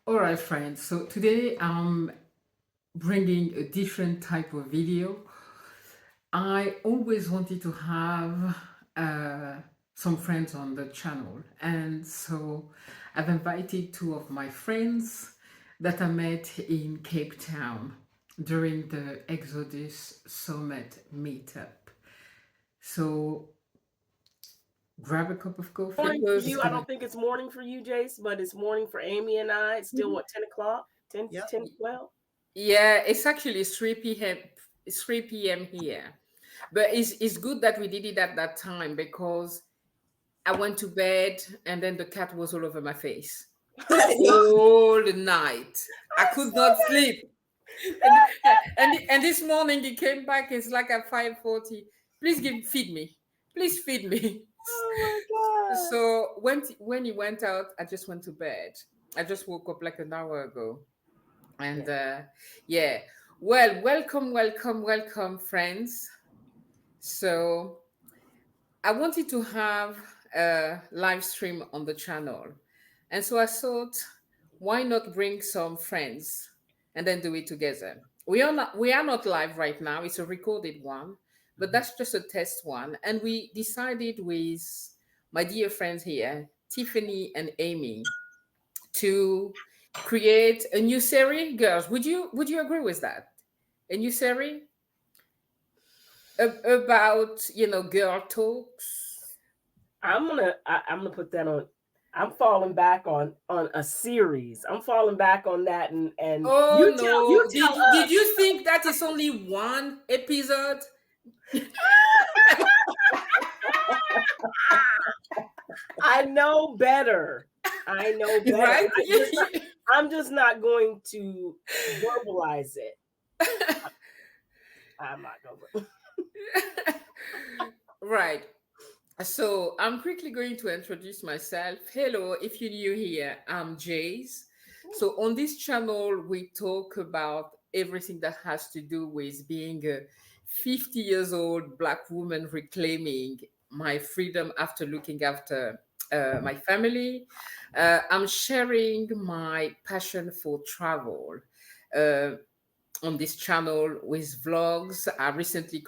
All right, friends. So today I'm bringing a different type of video. I always wanted to have some friends on the channel, and so I've invited two of my friends that I met in Cape Town during the Exodus Summit meetup. So grab a cup of coffee. Morning for We're just you. I gonna don't think it's morning for you, Jace, but it's morning for Aimee and I. It's still what, 10 o'clock? 10, Yep. 10, 12? Yeah, it's actually 3 p.m. It's 3 p.m. here. But it's good that we did it at that time because I went to bed and then the cat was all over my face all the night. I could not sleep. And and this morning he came back, it's like at 5:40. Please feed me. Please feed me. Oh my God. So when he went out, I just went to bed. I just woke up like an hour ago. And Yeah. yeah. Well, welcome, friends. So I wanted to have a live stream on the channel. And so I thought, why not bring some friends and then do it together? We are not live right now. It's a recorded one, but that's just a test one. And we decided with my dear friends here, Tiffany and Aimee, to create a new series. Girls, would you agree with that? A new series about girl talks. I'm gonna put that on. I'm falling back on a series. I'm falling back on that and Oh you no! tell Did us. you think that is only one episode? I know better. I know better. Right? I'm just not going to verbalize it. I'm not going to. Right. So I'm quickly going to introduce myself. Hello, if you're new here, I'm Jace. So on this channel, we talk about everything that has to do with being a 50 years old Black woman reclaiming my freedom after looking after my family. I'm sharing my passion for travel. Uh, on this channel with vlogs. I recently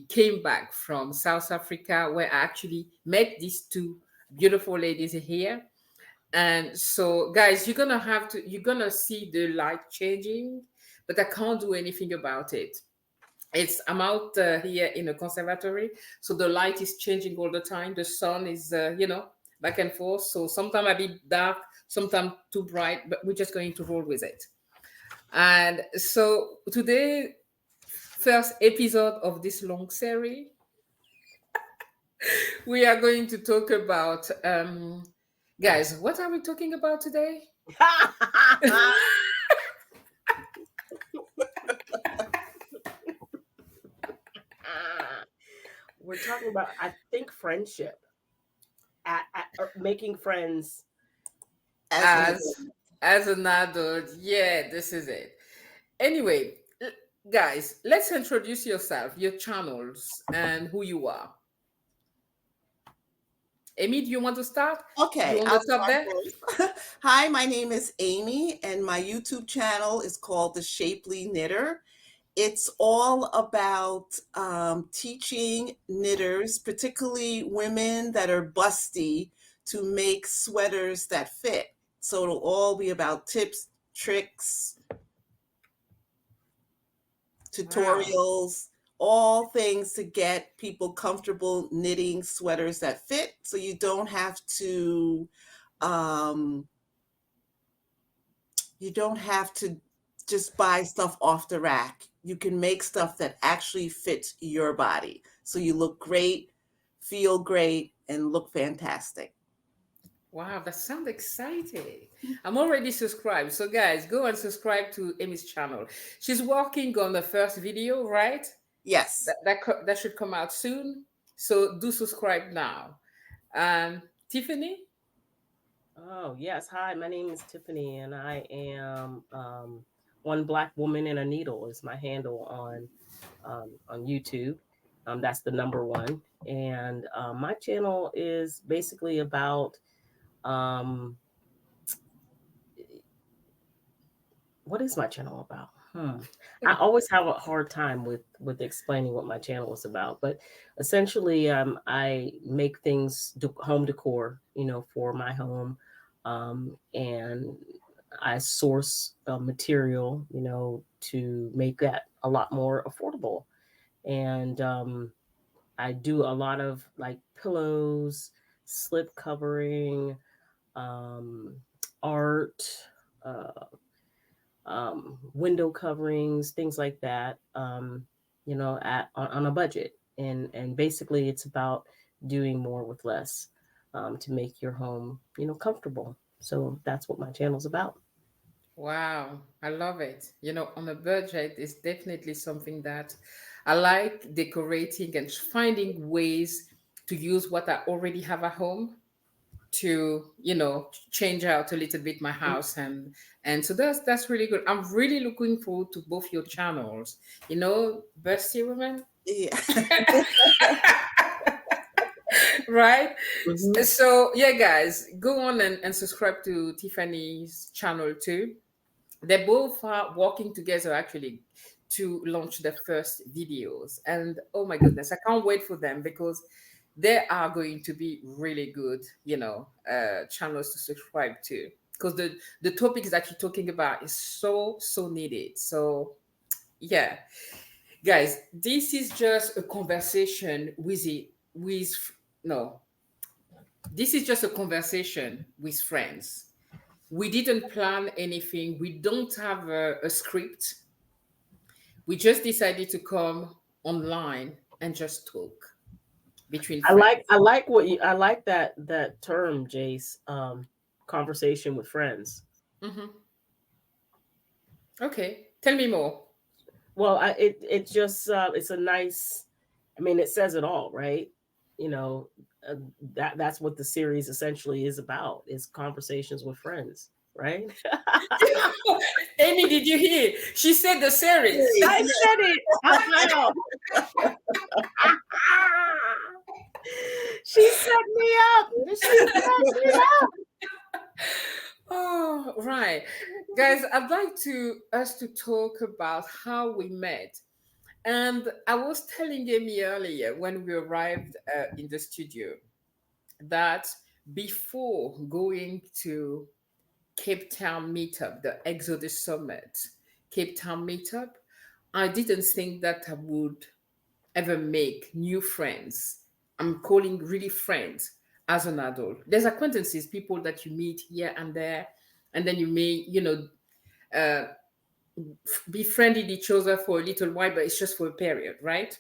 came back from South Africa where I actually met these two beautiful ladies here. And so, guys, you're gonna see the light changing, but I can't do anything about it. I'm out here in a conservatory, so the light is changing all the time. The sun is, back and forth. So sometimes a bit dark, sometimes too bright, but we're just going to roll with it. And so today, first episode of this long series, we are going to talk about, guys, what are we talking about today? We're talking about, I think, friendship, or making friends. As an as as an adult. Yeah, this is it. Anyway, guys, let's introduce yourself, your channels, and who you are. Amy, do you want to start? You Okay, on I'll the top start there? first. Hi, my name is Aimee, and my YouTube channel is called The Shapely Knitter. It's all about teaching knitters, particularly women that are busty, to make sweaters that fit. So it'll all be about tips, tricks, Wow. tutorials, all things to get people comfortable knitting sweaters that fit, so you don't have to um, just buy stuff off the rack. You can make stuff that actually fits your body, so you look great, feel great, and look fantastic. Wow, that sounds exciting. I'm already subscribed. So, guys, go and subscribe to Amy's channel. She's working on the first video, right? Yes. That should come out soon. So, do subscribe now. Tiffany? Oh, yes. Hi, my name is Tiffany, and I am one Black woman in a needle is my handle on YouTube. That's the number one. And my channel is basically about Um, what is my channel about? I always have a hard time with explaining what my channel is about, but essentially, I make things home decor, for my home, and I source material, to make that a lot more affordable, and I do a lot of like pillows, slip covering, um, art. Uh, Window coverings, things like that, on a budget. And basically, it's about doing more with less, to make your home, comfortable. So that's what my channel's about. Wow, I love it. On a budget is definitely something that I like decorating and finding ways to use what I already have at home to, change out a little bit my house, and so that's really good. I'm really looking forward to both your channels. Bursty women. Yeah. Right? Mhm. So yeah, guys, go on and subscribe to Tiffany's channel too. They both are working together actually to launch the first videos. And oh my goodness, I can't wait for them because they are going to be really good, channels to subscribe to. Because the topics that you're talking about is so needed. So yeah, guys, this is just a conversation no, this is just a conversation with friends. We didn't plan anything. We don't have a script. We just decided to come online and just talk between friends. I like that term, Jace. Conversation with friends. Hmm. Okay, tell me more. Well, it just it's a nice. I mean, it says it all, right? You know, uh, that's what the series essentially is about: is conversations with friends, right? Amy, did you hear? She said the series. I said it out loud. She set me up. She set me up. Oh, right. Guys, I'd like to us to talk about how we met. And I was telling Amy earlier when we arrived in the studio that before going to Cape Town meetup, the Exodus Summit, Cape Town meetup, I didn't think that I would ever make new friends. I'm calling really friends as an adult. There's acquaintances, people that you meet here and there, and then you may, uh, befriended each other for a little while, but it's just for a period, right?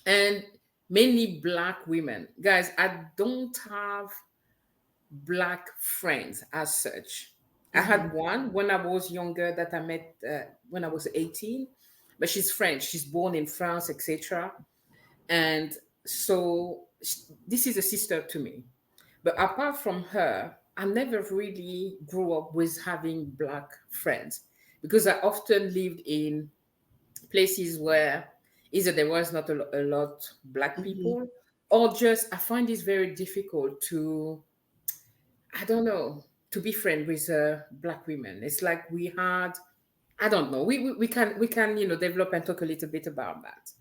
And mainly Black women. Guys, I don't have Black friends as such. I Mhm. had one when I was younger that I met when I was 18, but she's French. She's born in France, etc. And so this is a sister to me. But apart from her, I never really grew up with having Black friends because I often lived in places where either there was not a lot Black Mhm. people, or just I find it very difficult to, I don't know, to be friend with Black women. It's like we had, I don't know, we can develop and talk a little bit about that.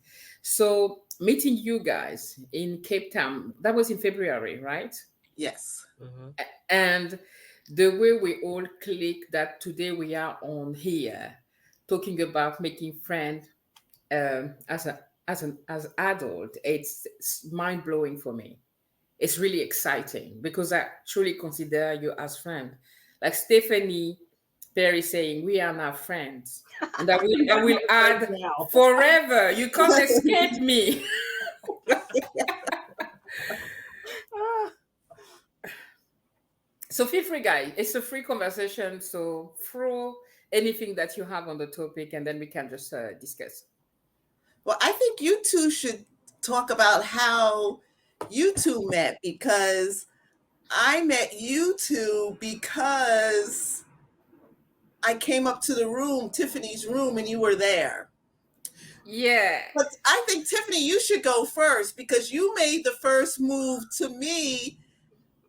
So meeting you guys in Cape Town, that was in February, right? Yes. Mhm. And the way we all click that today we are on here talking about making friends as adult, it's mind blowing for me. It's really exciting because I truly consider you as friend. Like Stephanie Perry saying, "We are now friends," and We I are will my friends add now. forever. You can't escape me. Ah, So feel free, guys. It's a free conversation. So throw anything that you have on the topic, and then we can just discuss. Well, I think you two should talk about how you two met because I met you two because I came up to the room, Tiffany's room, and you were there. Yeah. But I think, Tiffany, you should go first because you made the first move to me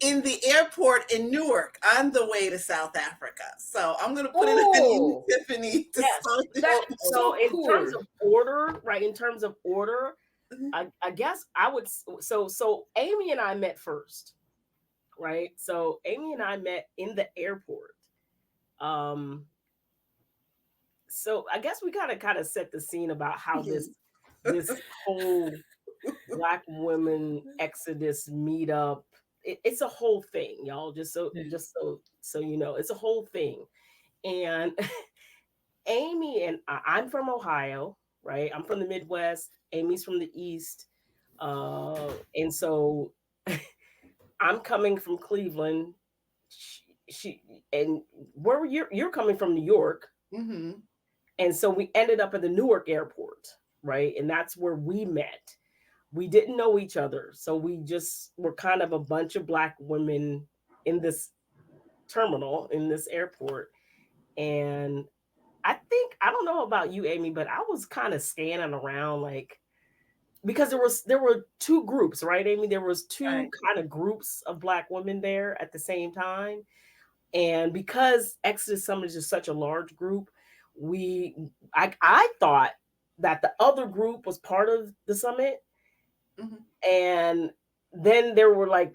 in the airport in Newark on the way to South Africa. So I'm going to put it on you, Oh, Tiffany, to Yes. start the So, that's show. so so in terms cool. of order, right? In terms of order, Mhm. I guess I would. So Aimee and I met first, right? So Aimee and I met in the airport. Um, so I guess we gotta kind of set the scene about how this whole Black women Exodus meetup. It's a whole thing, y'all. Just so you know, it's a whole thing. And Aimee and I'm from Ohio, right? I'm from the Midwest. Aimee's from the East, and so I'm coming from Cleveland. She and where were you're coming from New York, Mm-hmm. and so we ended up at the Newark airport, right? And that's where we met. We didn't know each other, so we just were kind of a bunch of Black women in this terminal in this airport. And I don't know about you, Aimee, but I was kind of scanning around, like, because there were two groups, right, Aimee? There was two Right. kind of groups of Black women there at the same time. And because Exodus Summit is just such a large group, I thought that the other group was part of the summit. Mm-hmm. And then there were like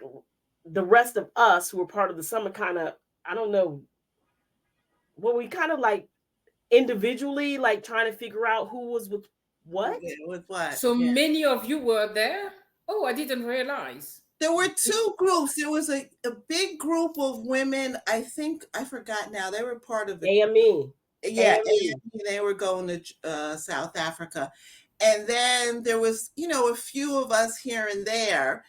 the rest of us who were part of the summit, kind of, I don't know, well, we kind of like individually, like trying to figure out who was with what. Yeah, with what? So Yeah. many of you were there? Oh, I didn't realize. There were two groups. There was a big group of women. I think, I forgot now. They were part of the, AME. yeah, AME. and they were going to South Africa. And then there was, a few of us here and there.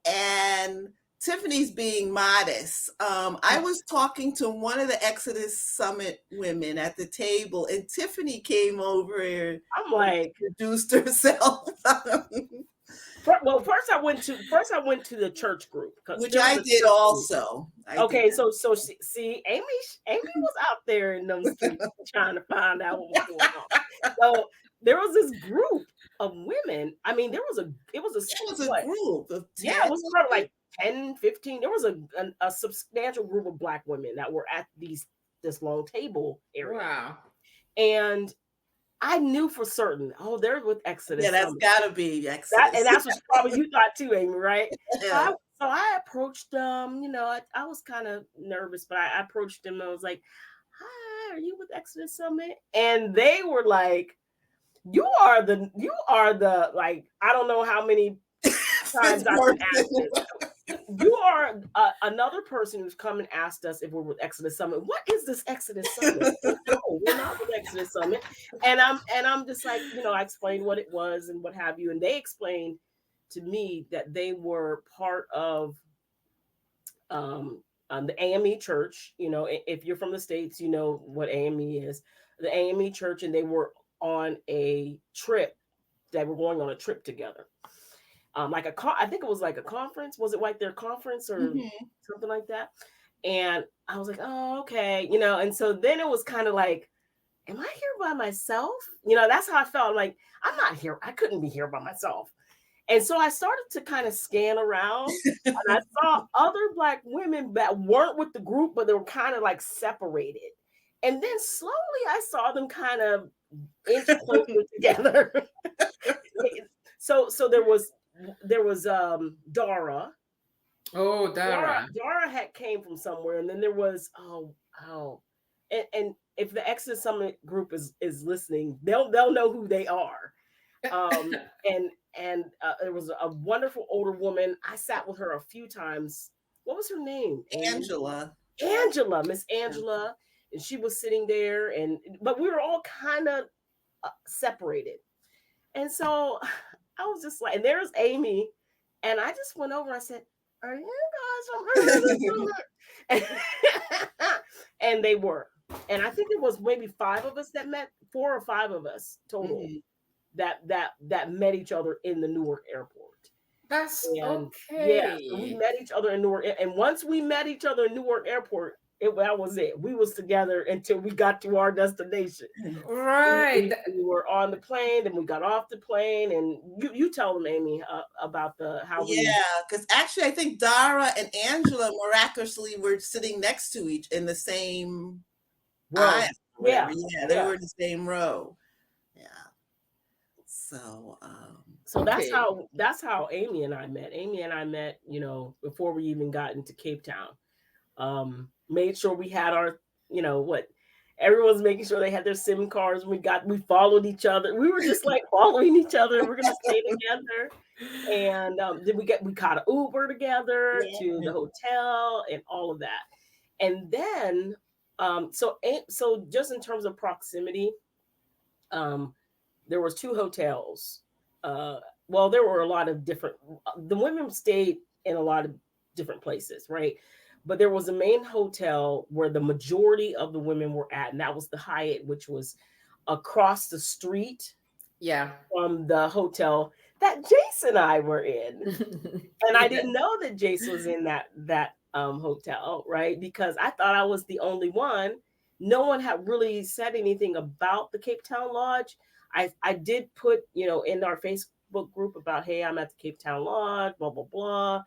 And Tiffany's being modest. I was talking to one of the Exodus Summit women at the table, and Tiffany came over and I'm like, introduced herself. well, first I went to the church group, because Which there was I a did church group. also. I did. Okay, so see, Aimee was out there in them streets trying to find out what was going on. So there was this group of women. I mean, it was a It was a what? group of Yeah, 10. it was probably like 10, 15. There was a substantial group of Black women that were at this long table area. Wow. And I knew for certain, oh, they're with Exodus Yeah, that's Summit. got to be Exodus. And that's what probably you thought too, Aimee, right? Yeah. So I approached them. I was kind of nervous, but I approached them. And I was like, "Hi, are you with Exodus Summit?" And they were like, "You are the like, I don't know how many times I've been asked this. You are another person who's come and asked us if we're with Exodus Summit. What is this Exodus Summit? No, we're not with Exodus Summit." And I'm just like, I explained what it was and what have you, and they explained to me that they were part of the AME church. If you're from the States, you know what AME is. The AME church, and they were on a trip. They were going on a trip together. I think it was like a conference. Was it like their conference or something like that? And I was like, oh, okay, And so then it was kind of like, am I here by myself? That's how I felt. I'm like, I'm not here. I couldn't be here by myself. And so I started to kind of scan around, and I saw other Black women that weren't with the group, but they were kind of like separated. And then slowly I saw them kind of inch closer together. So there was Dara. Oh, Dara. Dara had came from somewhere, and then there was and if the Exodus Summit group is listening, they'll know who they are. And there was a wonderful older woman. I sat with her a few times. What was her name? Angela, Miss Angela, and she was sitting there, but we were all kind of separated. And so I was just like, and there's Aimee, and I just went over and I said, "Are you guys from?" And they were. And I think it was maybe 5 of us that met, 4 or 5 of us total that met each other in the Newark airport. That's and okay. Yeah, so we met each other in Newark. And once we met each other in Newark airport, That was it. We was together until we got to our destination. Right. We were on the plane, then we got off the plane, and you tell them, Aimee, about how we. Yeah, because actually, I think Dara and Angela miraculously were sitting next to each in the same row. aisle, whatever. Yeah, They were in the same row. Yeah. So. So that's how Aimee and I met. Aimee and I met, before we even got into Cape Town. Made sure we had our, everyone's making sure they had their SIM cards. We followed each other. We were just like following each other. We're gonna stay together. And then we caught an Uber together to the hotel and all of that. And then so just in terms of proximity, there was 2 hotels. Well, there were a lot of different. The women stayed in a lot of different places, right? But there was a main hotel where the majority of the women were at, and that was the Hyatt, which was across the street. Yeah. From the hotel that Jace and I were in. And I didn't know that Jace was in that hotel, right? Because I thought I was the only one. No one had really said anything about the Cape Town Lodge. I did put, in our Facebook group about, hey, I'm at the Cape Town Lodge, blah, blah, blah,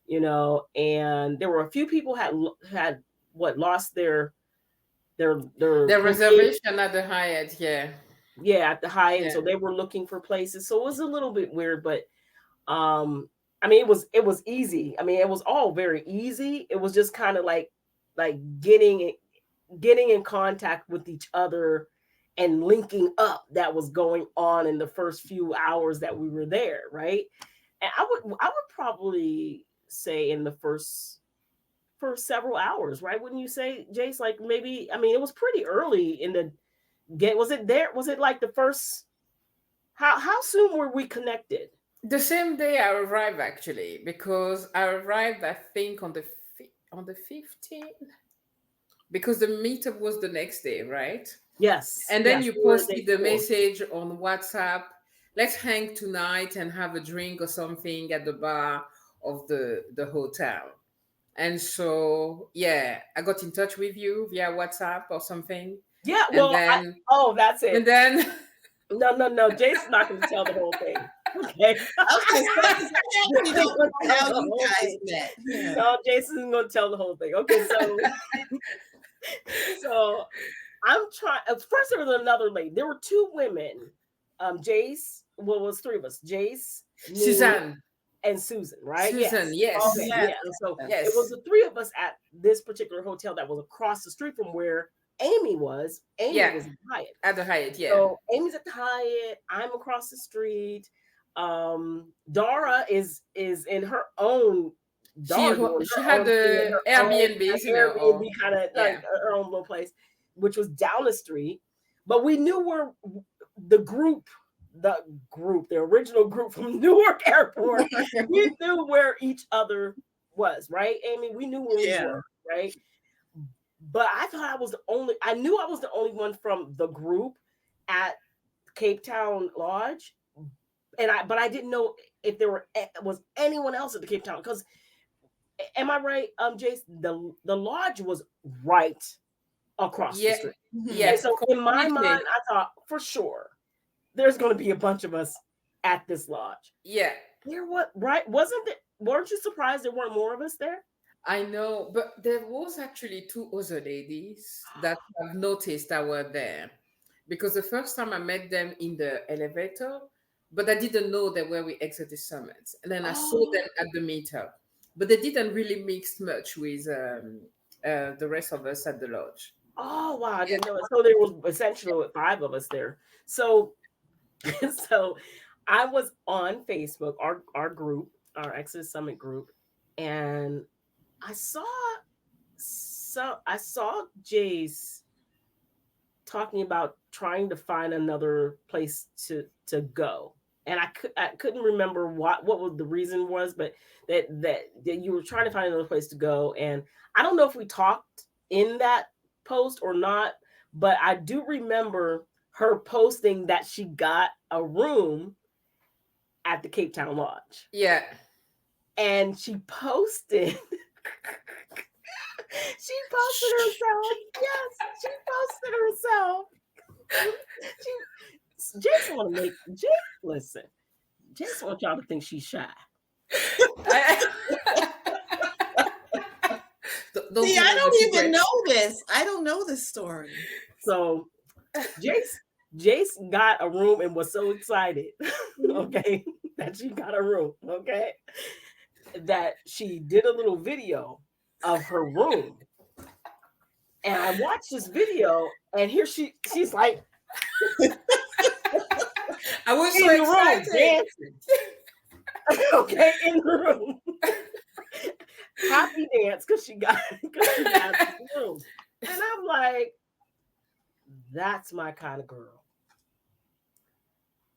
and there were a few people had lost their reservation at the Hyatt, at the Hyatt. And so they were looking for places. So it was a little bit weird, but I mean, it was easy. I mean, it was all very easy. It was just kind of like getting in contact with each other and linking up that was going on in the first few hours that we were there, right? And I would probably say in the first several hours, right? Wouldn't you say, Jace? Like maybe, I mean, it was pretty early in the game. Was it like the first? How soon were we connected? The same day I arrived, actually, because I arrived, I think, on the 15th, because the meetup was the next day, right? Yes. And then you posted the message on WhatsApp, let's hang tonight and have a drink or something at the bar of the hotel. And so, I got in touch with you via WhatsApp or something. Yeah, well, then, that's it. And then... No, Jason's not going to tell the whole thing. Okay. No, Jason's going to tell the whole thing. Okay, so I'm trying. First, there was another lady. There were 2 women. Jace. Well, it was 3 of us. Jace, Suzanne, and Susan. Right? Susan. Yes. Okay, yes. So it was the 3 of us at this particular hotel that was across the street from where Aimee was. Aimee was at the Hyatt. So Aimee's at the Hyatt. I'm across the street. Dara is in her own. She had the Airbnb kind of like her own little place, which was down the street. But we knew where the original group from Newark Airport. We knew where each other was, right, Aimee? We knew where we were, right? But I thought I knew I was the only one from the group at Cape Town Lodge. But I didn't know if there was anyone else at the Cape Town, because am I right, Jace? The lodge was right across the street. Yes. So in my mind, I thought for sure there's going to be a bunch of us at this lodge. Yeah. Weren't you surprised there weren't more of us there? I know, but there was actually 2 other ladies that I've noticed that were there, because the first time I met them in the elevator, but I didn't know they were with Exotic Summits. And then I saw them at the meetup, but they didn't really mix much with the rest of us at the lodge. Oh, wow. I didn't know it. So there was essentially 5 of us there. So I was on Facebook, our group, our Exodus Summit group, and I saw Jace talking about trying to find another place to go, and I couldn't remember what the reason was, but that you were trying to find another place to go, and I don't know if we talked in that post or not, but I do remember her posting that she got a room at the Cape Town Lodge. Yeah, and she posted. She posted herself. Yes, she posted herself. Jason want to make listen. Jason want y'all to think she's shy. See, I don't even know this. I don't know this story. So Jace got a room and was so excited, okay, that she got a room, okay, that she did a little video of her room. And I watched this video, and here she's like, I was so excited. Dancing. Okay, in the room. Happy dance because she got this room. And I'm like, that's my kind of girl.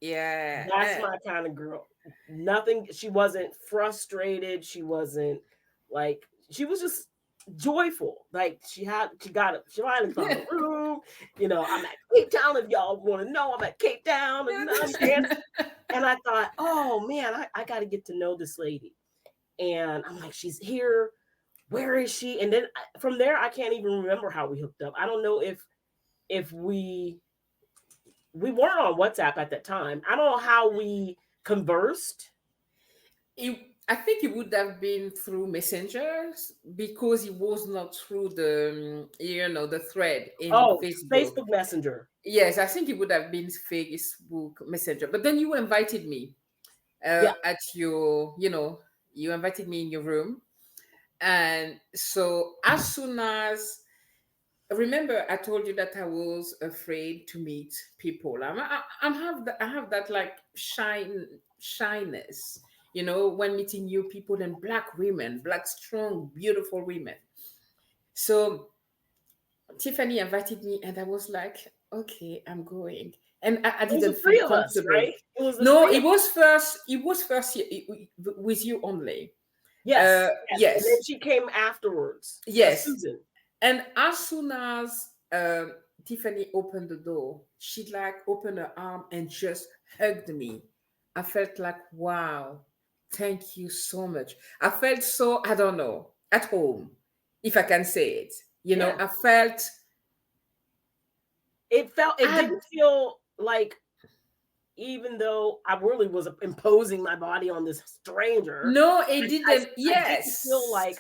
Yeah. That's my kind of girl. Nothing, she wasn't frustrated. She wasn't like, she was just joyful. Like she finally found a room. You know, I'm at Cape Town. If y'all want to know, I'm at Cape Town. And I thought, oh man, I got to get to know this lady. And I'm like, she's here. Where is she? And then from there, I can't even remember how we hooked up. I don't know if we weren't on WhatsApp at that time. I don't know how we conversed. I think it would have been through messengers because it was not through the the thread in Facebook Messenger. Yes, I think it would have been Facebook Messenger. But then you invited me at your, you invited me in your room. And so as soon as, remember, I told you that I was afraid to meet people. I have that like shyness, when meeting new people and Black women, Black, strong, beautiful women. So Tifanny invited me, and I was like, okay, I'm going. And I didn't feel comfortable. Right? It was first with you only. Yes. Yes. And then she came afterwards. Yes. Susan. And as soon as Tifanny opened the door, she like opened her arm and just hugged me. I felt like, wow, thank you so much. I felt so, I don't know, at home, if I can say it. I felt. It didn't feel like, even though I really was imposing my body on this stranger. No, it didn't. Yes.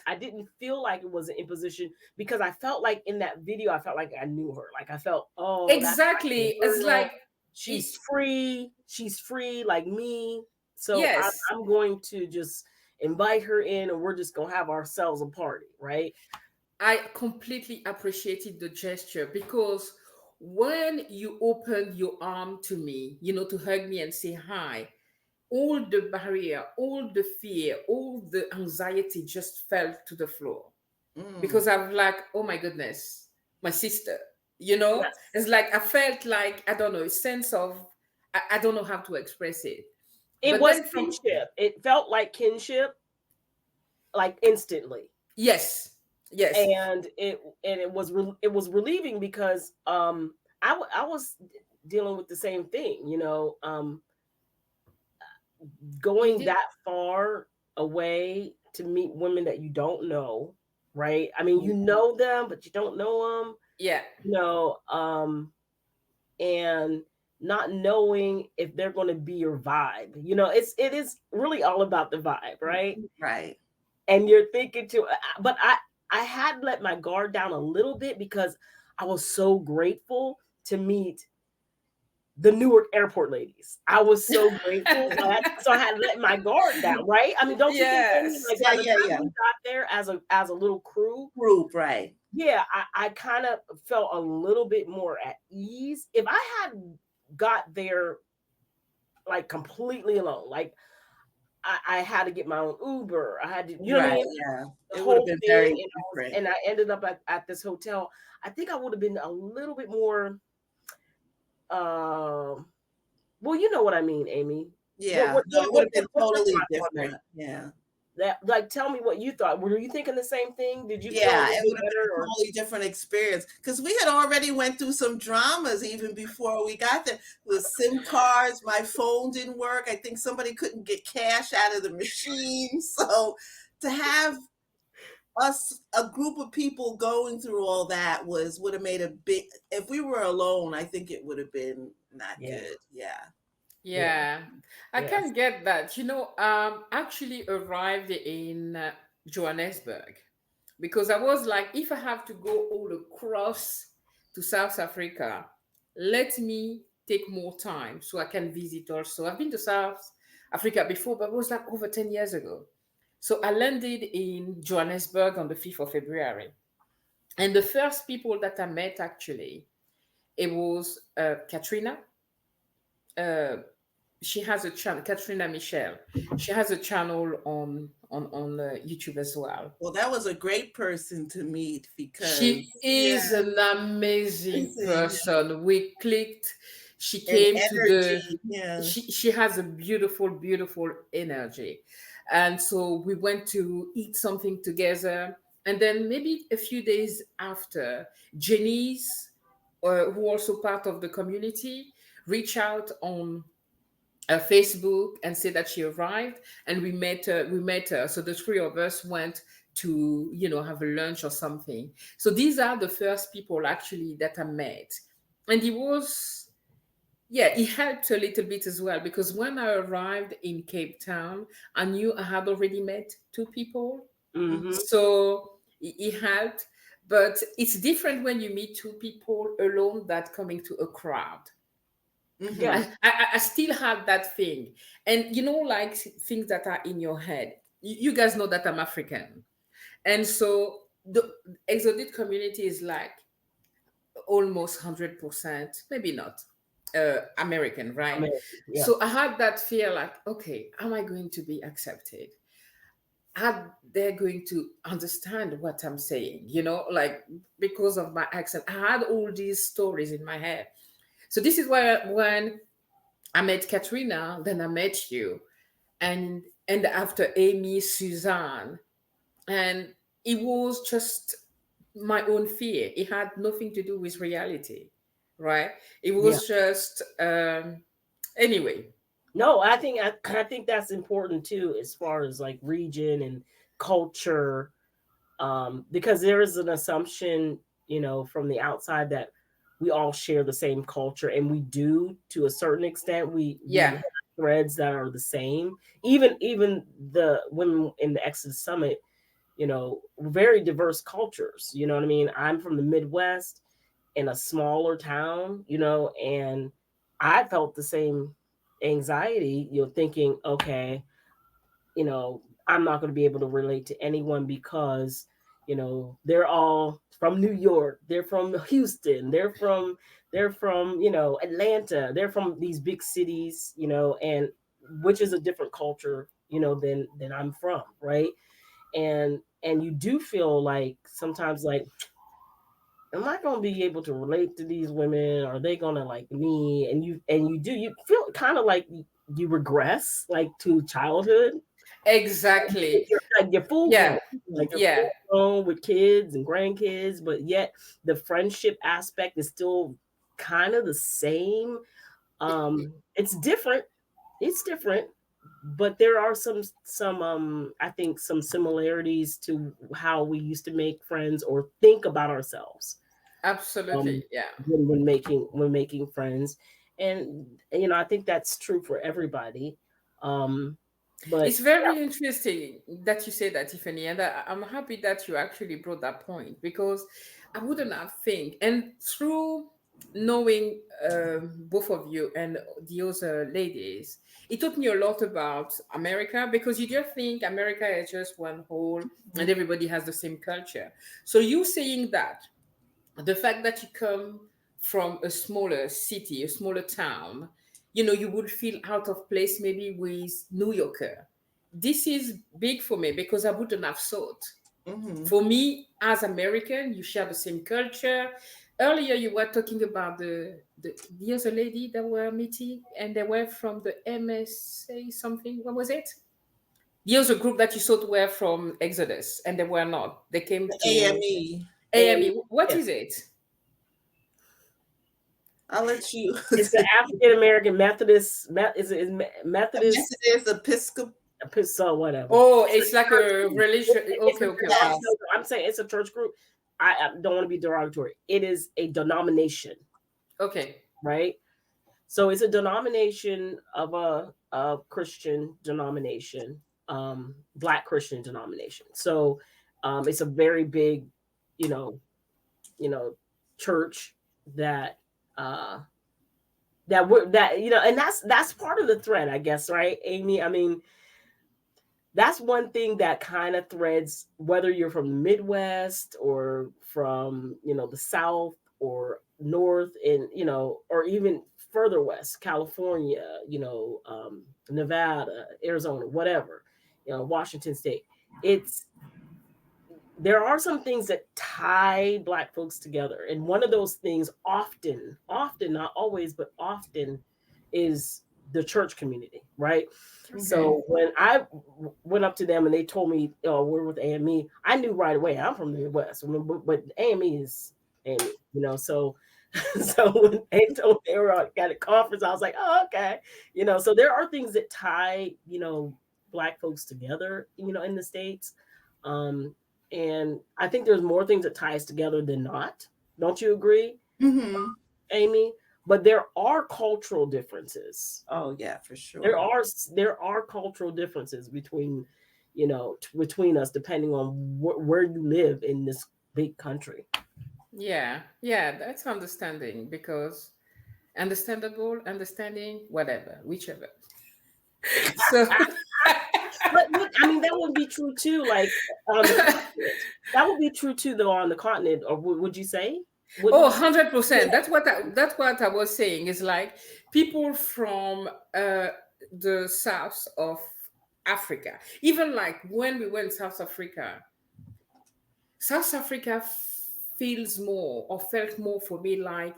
I didn't feel like it was an imposition, because I felt like in that video, I felt like I knew her. Like I felt, exactly. It's like she's free. She's free like me. So yes. I'm going to just invite her in, and we're just going to have ourselves a party, right? I completely appreciated the gesture, because when you opened your arm to me, to hug me and say hi, all the barrier, all the fear, all the anxiety just fell to the floor. Because I'm like, oh my goodness, my sister, yes. It's like, I felt like, I don't know, a sense of, I don't know how to express it. It was kinship. It felt like kinship, like instantly. Yes. Yes. And it was relieving, because I was dealing with the same thing, going that far away to meet women that you don't know, right? I mean, you know them, but you don't know them. Yeah. And not knowing if they're going to be your vibe. It is really all about the vibe, right? Right. And you're thinking but I had let my guard down a little bit, because I was so grateful to meet the Newark airport ladies. I was so grateful. So I had let my guard down, right? I mean, don't you think? Like, we got there as a little group, right? Yeah, I kind of felt a little bit more at ease. If I had got there like completely alone, like I had to get my own Uber. I had to, you know what I mean? Yeah. It would have been very different. And I ended up at this hotel. I think I would have been a little bit more, well, you know what I mean, Aimee. Yeah. It would have been totally different. Yeah. That, like, tell me what you thought. Were you thinking the same thing? Did you? Yeah, it would have been a totally different experience, because we had already went through some dramas even before we got there. With SIM cards, my phone didn't work. I think somebody couldn't get cash out of the machine. So to have us, a group of people going through all that would have made a big, if we were alone, I think it would have been not Yeah. good. Yeah. Yeah. Yeah, I Yes. can get that. Actually arrived in Johannesburg because I was like, if I have to go all across to South Africa, let me take more time so I can visit also. I've been to South Africa before, but it was like over 10 years ago. So I landed in Johannesburg on the 5th of February. And the first people that I met actually, it was Katrina. Uh, she has a channel, Katrina Michelle. She has a channel on YouTube as well. Well, that was a great person to meet She because, yeah, is an amazing listen, person. We clicked. She and came to the. energy. Yeah. She has a beautiful energy, and so we went to eat something together. And then maybe a few days after, Janice, who also part of the community, reached out on Facebook and said that she arrived, and we met her. We met her. So the three of us went to have a lunch or something. So these are the first people actually that I met, and it was, yeah, it helped a little bit as well because when I arrived in Cape Town, I knew I had already met two people, Mm-hmm. Mhm. so it helped. But it's different when you meet two people alone that coming to a crowd. Yeah. Mhm. I still have that thing. And like things that are in your head. You guys know that I'm African. And so the exotic community is like almost 100%, maybe not, American, I right? mean, yeah. So I had that fear like, okay, am I going to be accepted? Are they going to understand what I'm saying? Like because of my accent. I had all these stories in my head. So this is why when I met Katrina, then I met you, and after Aimee, Suzanne, and it was just my own fear. It had nothing to do with reality, right? It Yeah. was just anyway. No, I think that's important too, as far as like region and culture, because there is an assumption, from the outside that we all share the same culture, and we do to a certain extent. We Yeah, have threads that are the same. Even the women in the Exodus Summit, very diverse cultures. You know what I mean? I'm from the Midwest in a smaller town, and I felt the same anxiety, thinking, okay, I'm not going to be able to relate to anyone because, they're all from New York, they're from Houston, they're from, Atlanta, they're from these big cities, and which is a different culture, than I'm from, right? And you do feel like sometimes like, am I gonna be able to relate to these women? Are they gonna like me? And you feel kind of like you regress like to childhood. exactly. You're full grown, Yeah, like you're yeah. full grown with kids and grandkids, but yet the friendship aspect is still kind of the same. It's different. It's different, but there are some I think some similarities to how we used to make friends or think about ourselves, um, Absolutely. Yeah. when making friends, and I think that's true for everybody. Um, but It's very interesting that you say that, Tiffany, and I'm happy that you actually brought that point because I wouldn't have think. And through knowing both of you and the other ladies, it taught me a lot about America because you just think America is just one whole and Mhm. everybody has the same culture. So you saying that the fact that you come from a smaller city, a smaller town, you would feel out of place maybe with New Yorker. This is big for me because I wouldn't have thought. Mhm. For me, as American, you share the same culture. Earlier, you were talking about the other lady that were meeting, and they were from the MSA something. What was it? The other group that you thought were from Exodus, and they were not. They came The to AME. and AME. What yeah, is it? I'll let you. it's the African American Methodist. Is it is A Methodist? Methodist Episcopal. So whatever. Oh, it's like a religion. It's Okay, a, okay, no, okay. Yes. no, I'm saying it's a church group. I don't want to be derogatory. It is a denomination, Okay. right? So it's a denomination of a Christian denomination, Black Christian denomination. So it's a very big, you know, you know, church that uh that and that's part of the thread, I guess, right, Aimee? I mean, that's one thing that kind of threads, whether you're from the Midwest or from, the South or North, and or even further west, California, Nevada, Arizona, whatever, Washington State. It's There are some things that tie Black folks together, and one of those things, often, not always, but often, is the church community, right? Okay. So when I went up to them and they told me, "Oh, we're with Aimee," I knew right away I'm from the Midwest. I mean, but Aimee is Aimee, So, so when they were at a conference, I was like, "Oh, okay," So there are things that tie, Black folks together, in the States. And I think there's more things that tie us together than not. Don't you agree, Mm-hmm. Aimee? But there are cultural differences. Oh yeah, for There sure. are there are cultural differences between, between us, depending on where you live in this big country. Yeah, yeah, that's understanding because understanding, whatever, whichever. So, But I mean, that would be true too. Like on the continent, that would be true too, though. On the continent, or would you say? Wouldn't oh, you say? 100%. That's what I was saying. Is like people from the south of Africa. Even like when we went South Africa feels more or felt more for me like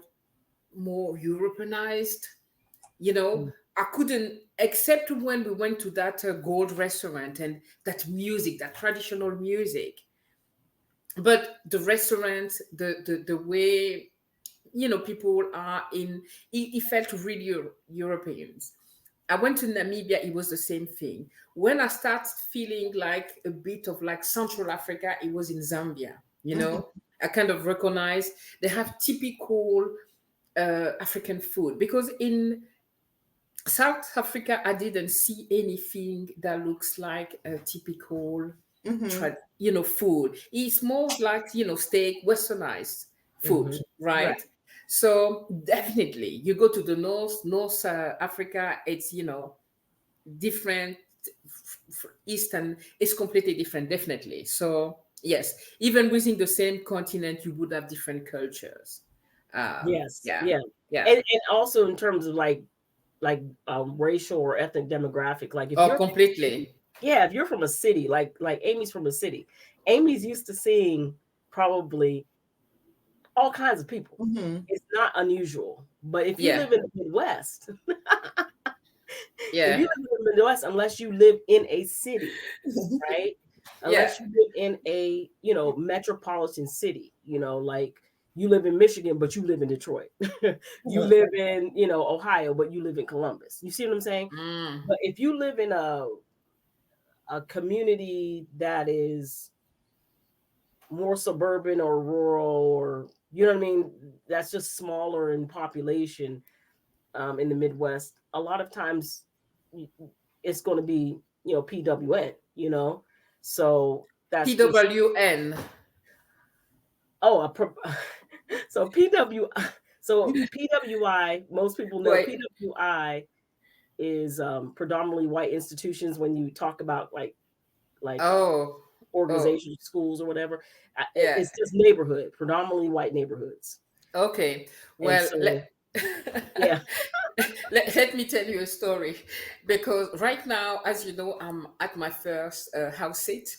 more Europeanized. You know, Mm. I couldn't, except when we went to that gold restaurant and that music, that traditional music. But the restaurant, the way, people are in, it felt really Europeans. I went to Namibia, it was the same thing. When I started feeling like a bit of like Central Africa, it was in Zambia, Mm-hmm. I kind of recognized they have typical African food because in South Africa, I didn't see anything that looks like a typical, Mm-hmm. food. It's more like, steak, westernized food, Mm-hmm. Right. right? So definitely, you go to the North Africa, it's, different. Eastern is completely different, definitely. So yes, even within the same continent, you would have different cultures. Yes. Yeah, Yeah. yeah. And also in terms of racial or ethnic demographic, like if Oh, you're completely. yeah, if you're from a city, like Aimee's from a city, Aimee's used to seeing probably all kinds of people. Mm-hmm. It's not unusual. But if you Yeah, live in the Midwest, if yeah, you live in the Midwest, unless you live in a city, right? yeah. Unless you live in a, metropolitan city, like you live in Michigan, but you live in Detroit. You live in, Ohio, but you live in Columbus. You see what I'm saying? Mm. But if you live in a community that is more suburban or rural, or what I mean, that's just smaller in population, in the Midwest, a lot of times it's going to be, PWN, so that's just PWN. oh so PW so PWI, most people know Wait. PWI is predominantly white institutions. When you talk about like Oh, oh, organizations, schools, or whatever, yeah. it's just neighborhood, predominantly white neighborhoods. Okay. And Well, so yeah. let me tell you a story because right now, as you know, I'm at my first house sit.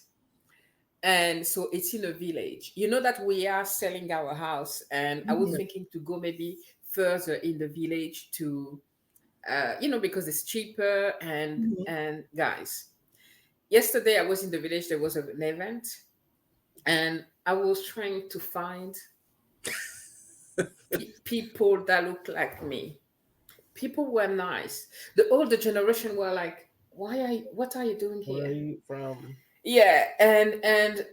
And so it's in a village. You know that we are selling our house, and I was Mm-hmm. thinking to go maybe further in the village to, because it's cheaper and guys. Yesterday I was in the village. There was an event, and I was trying to find people that look like me. People were nice. The older generation were like, what are you doing Where are here? you from? Yeah, and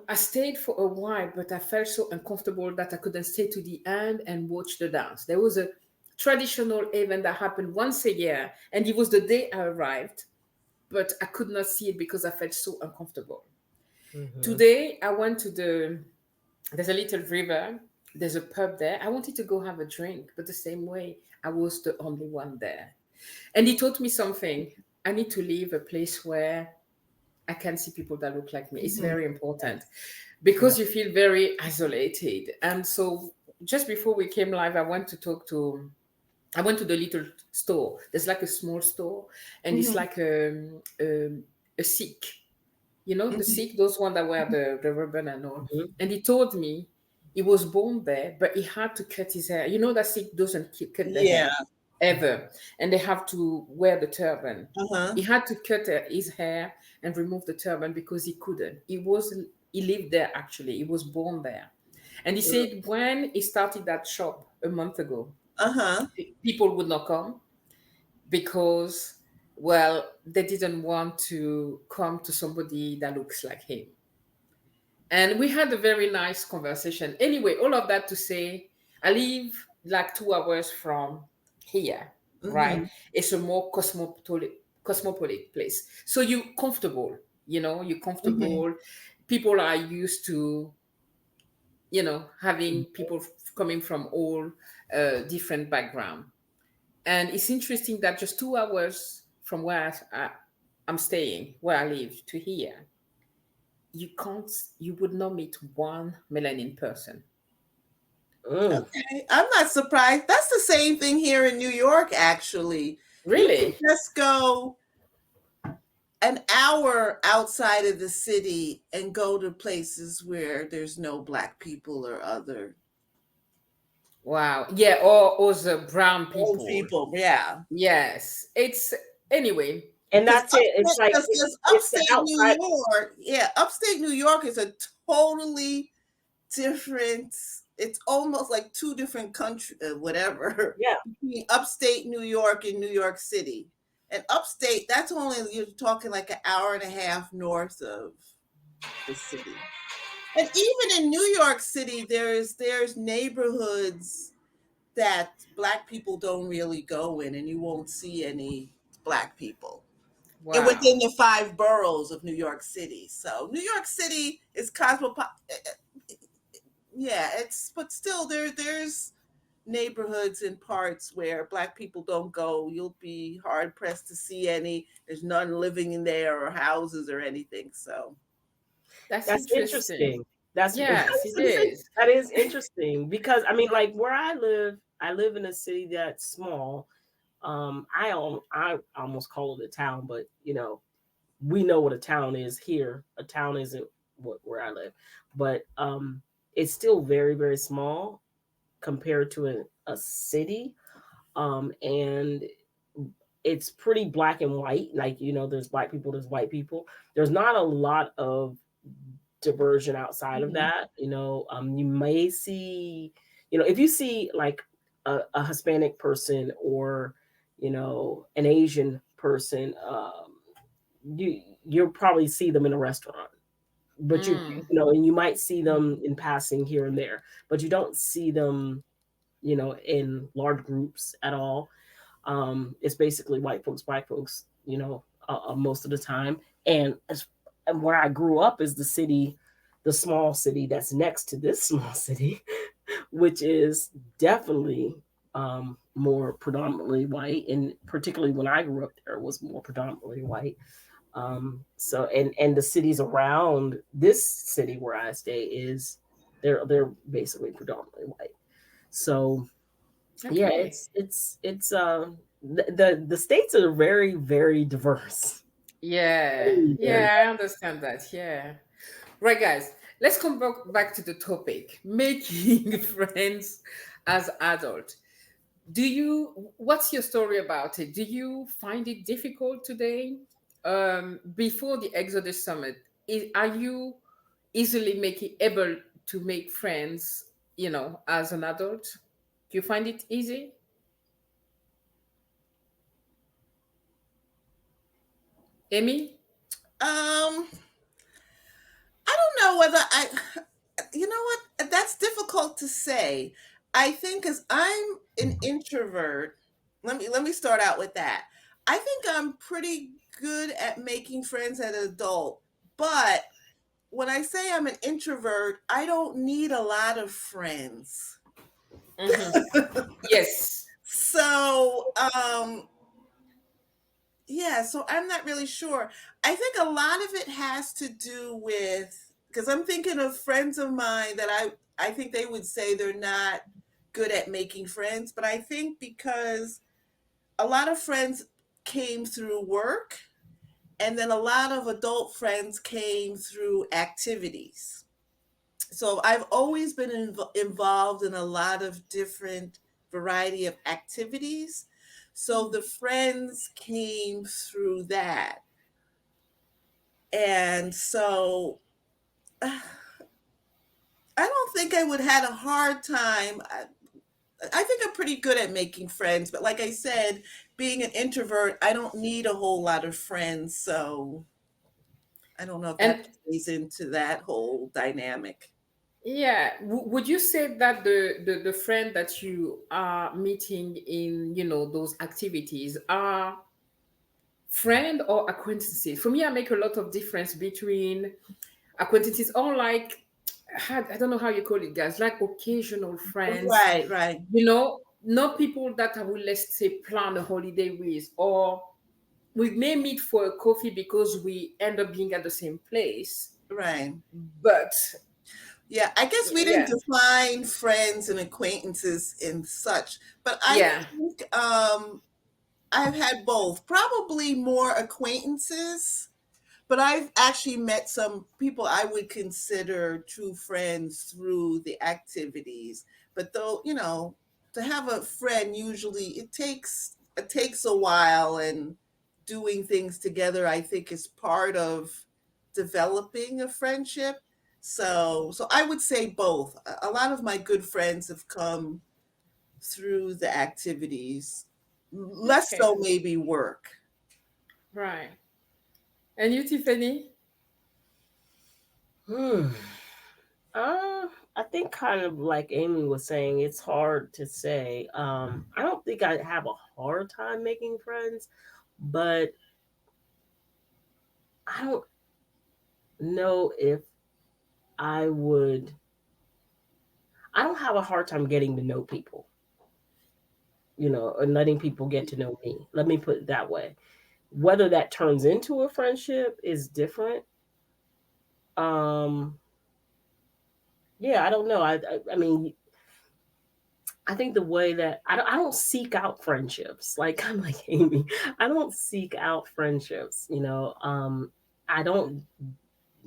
I stayed for a while, but I felt so uncomfortable that I couldn't stay to the end and watch the dance. There was a traditional event that happened once a year, and it was the day I arrived, but I could not see it because I felt so uncomfortable. Mm-hmm. Today, I went to there's a little river, there's a pub there. I wanted to go have a drink, but the same way, I was the only one there. And he taught me something. I need to leave a place where I can see people that look like me. It's Mhm. very important Yes. Yeah. because you feel very isolated. And so just before we came live, I went to the little store. There's like a small store, and it's Mhm. like a Sikh, the Mhm. Sikh, those one that wear the ribbon and all. Mm-hmm. And he told me he was born there, but he had to cut his hair. You know that Sikh doesn't cut the Yeah. hair ever, and they have to wear the turban. Uh-huh. He had to cut his hair and remove the turban because he couldn't. He lived there actually. He was born there. And he said when he started that shop a month ago, Uh-huh. people would not come because, well, they didn't want to come to somebody that looks like him. And we had a very nice conversation. Anyway, all of that to say, I live like 2 hours from here, right? Mhm. It's a more cosmopolitan place. So you're Mhm. comfortable. People are used to, having people coming from all different background. And it's interesting that just 2 hours from where I'm staying, where I live, to here, you would not meet one melanin person. Mm. Okay. I'm not surprised. That's the same thing here in New York, actually. You can Really? just go an hour outside of the city and go to places where there's no black people or other Wow. Yeah, or the brown old people. people. Yeah. Yes. It's anyway. And Because that's it. It's like it's the upstate New outside. York, yeah, upstate New York is a totally different. It's almost like two different country, whatever, Yeah. between upstate New York and New York City. And upstate, that's only you're talking like an hour and a half north of the city. And even in New York City, there's neighborhoods that black people don't really go in, and you won't see any black people and Wow. within the five boroughs of New York City. So New York City is cosmopolitan. Yeah, it's but still there's neighborhoods and parts where black people don't go. You'll be hard pressed to see any. There's none living in there or houses or anything. So That's That's interesting. interesting. That's Yes, it is. that is interesting because I mean, like where I live in a city that's small. I almost call it a town, but we know what a town is here. A town isn't where I live, but it's still very very small compared to a city. And it's pretty black and white. Like there's black people, there's white people. There's not a lot of diversion outside of mhm. that. You may see, if you see like a Hispanic person or an Asian person, you'll probably see them in a restaurant. But Mm, and you might see them in passing here and there, but you don't see them, in large groups at all. It's basically white folks, most of the time. And where I grew up is the small city that's next to this small city, which is definitely more predominantly white. And particularly when I grew up there, was more predominantly white. So and the cities around this city where I stay they're basically predominantly white. So yeah, okay. it's the states are very very diverse. Yeah. Very, very. Yeah, I understand that. Yeah. Right, guys. Let's come back to the topic. Making friends as adult. What's your story about it? Do you find it difficult today? Before the Exodus Summit, are you easily making able to make friends, as an adult? Do you find it easy? Aimee? Um, I don't know whether you know what? That's difficult to say. I think as I'm an introvert, let me start out with that. I think I'm pretty good at making friends as an adult, but when I say I'm an introvert, I don't need a lot of friends. Mm-hmm. Yes. So, yeah, so I'm not really sure. I think a lot of it has to do with because I'm thinking of friends of mine that I think they would say they're not good at making friends, but I think because a lot of friends came through work and then a lot of adult friends came through activities. So I've always been involved in a lot of different variety of activities. So the friends came through that. And so I don't think I would had a hard time. I think I'm pretty good at making friends, but like I said, being an introvert, I don't need a whole lot of friends. So I don't know if that And plays into that whole dynamic. yeah, would you say that the friend that you are meeting in, those activities are friend or acquaintances? For me, I make a lot of difference between acquaintances or like, I don't know how you call it, guys, like occasional friends, Right, right, not people that I will, let's say, plan a holiday with, or we may meet for a coffee because we end up being at the same place. right. But Yeah, I guess we didn't yeah, define friends and acquaintances in such, but I yeah, think I've had both. Probably more acquaintances, but I've actually met some people I would consider true friends through the activities. But though, to have a friend usually it takes a while and doing things together I think is part of developing a friendship. So I would say both. A lot of my good friends have come through the activities. Less okay, so maybe work. right. And you, Tiffany? Hmm. I think kind of like Aimee was saying, it's hard to say. I don't think I have a hard time making friends, but I don't know if I would. I don't have a hard time getting to know people, and letting people get to know me. Let me put it that way. Whether that turns into a friendship is different. Um, yeah, I don't know. I mean, I think the way that I don't seek out friendships. Like I'm like Aimee, I don't seek out friendships. I don't.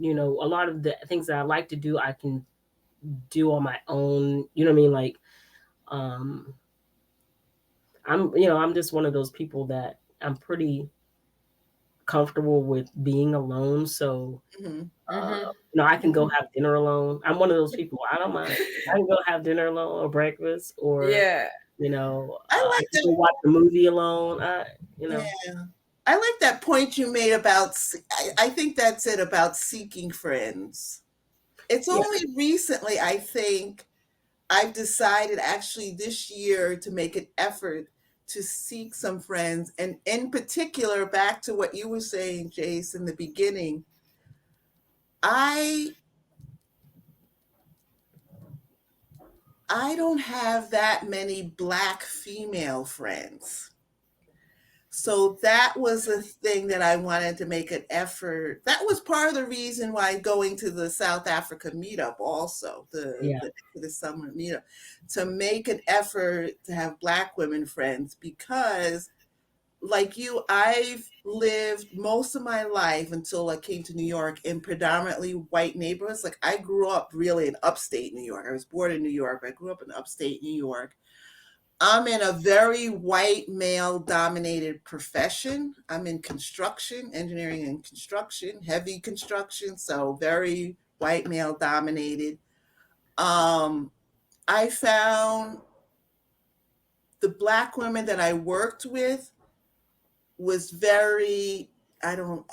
A lot of the things that I like to do, I can do on my own. You know what I mean? Like, um, I'm just one of those people that I'm pretty comfortable with being alone. So, Hmm. Mm-hmm. I can go have dinner alone. I'm one of those people. I don't mind. I can go have dinner alone or breakfast, or Yeah. I I like can go watch a movie alone. You that. know, I like that point you made about, I think that's it about seeking friends. It's yeah, only recently, I think, I've decided actually this year to make an effort to seek some friends. And in particular, back to what you were saying, Jace, in the beginning, I I don't have that many Black female friends. So that was a thing that I wanted to make an effort. That was part of the reason why going to the South Africa meetup also, yeah, the summer meetup, to make an effort to have Black women friends because like you, I've lived most of my life until I came to New York in predominantly white neighborhoods. Like I grew up really in upstate New York. I was born in New York, but I grew up in upstate New York. I'm in a very white male dominated profession. I'm in construction, engineering and construction, heavy construction, so very white male dominated. Um, I found the Black women that I worked with was very I don't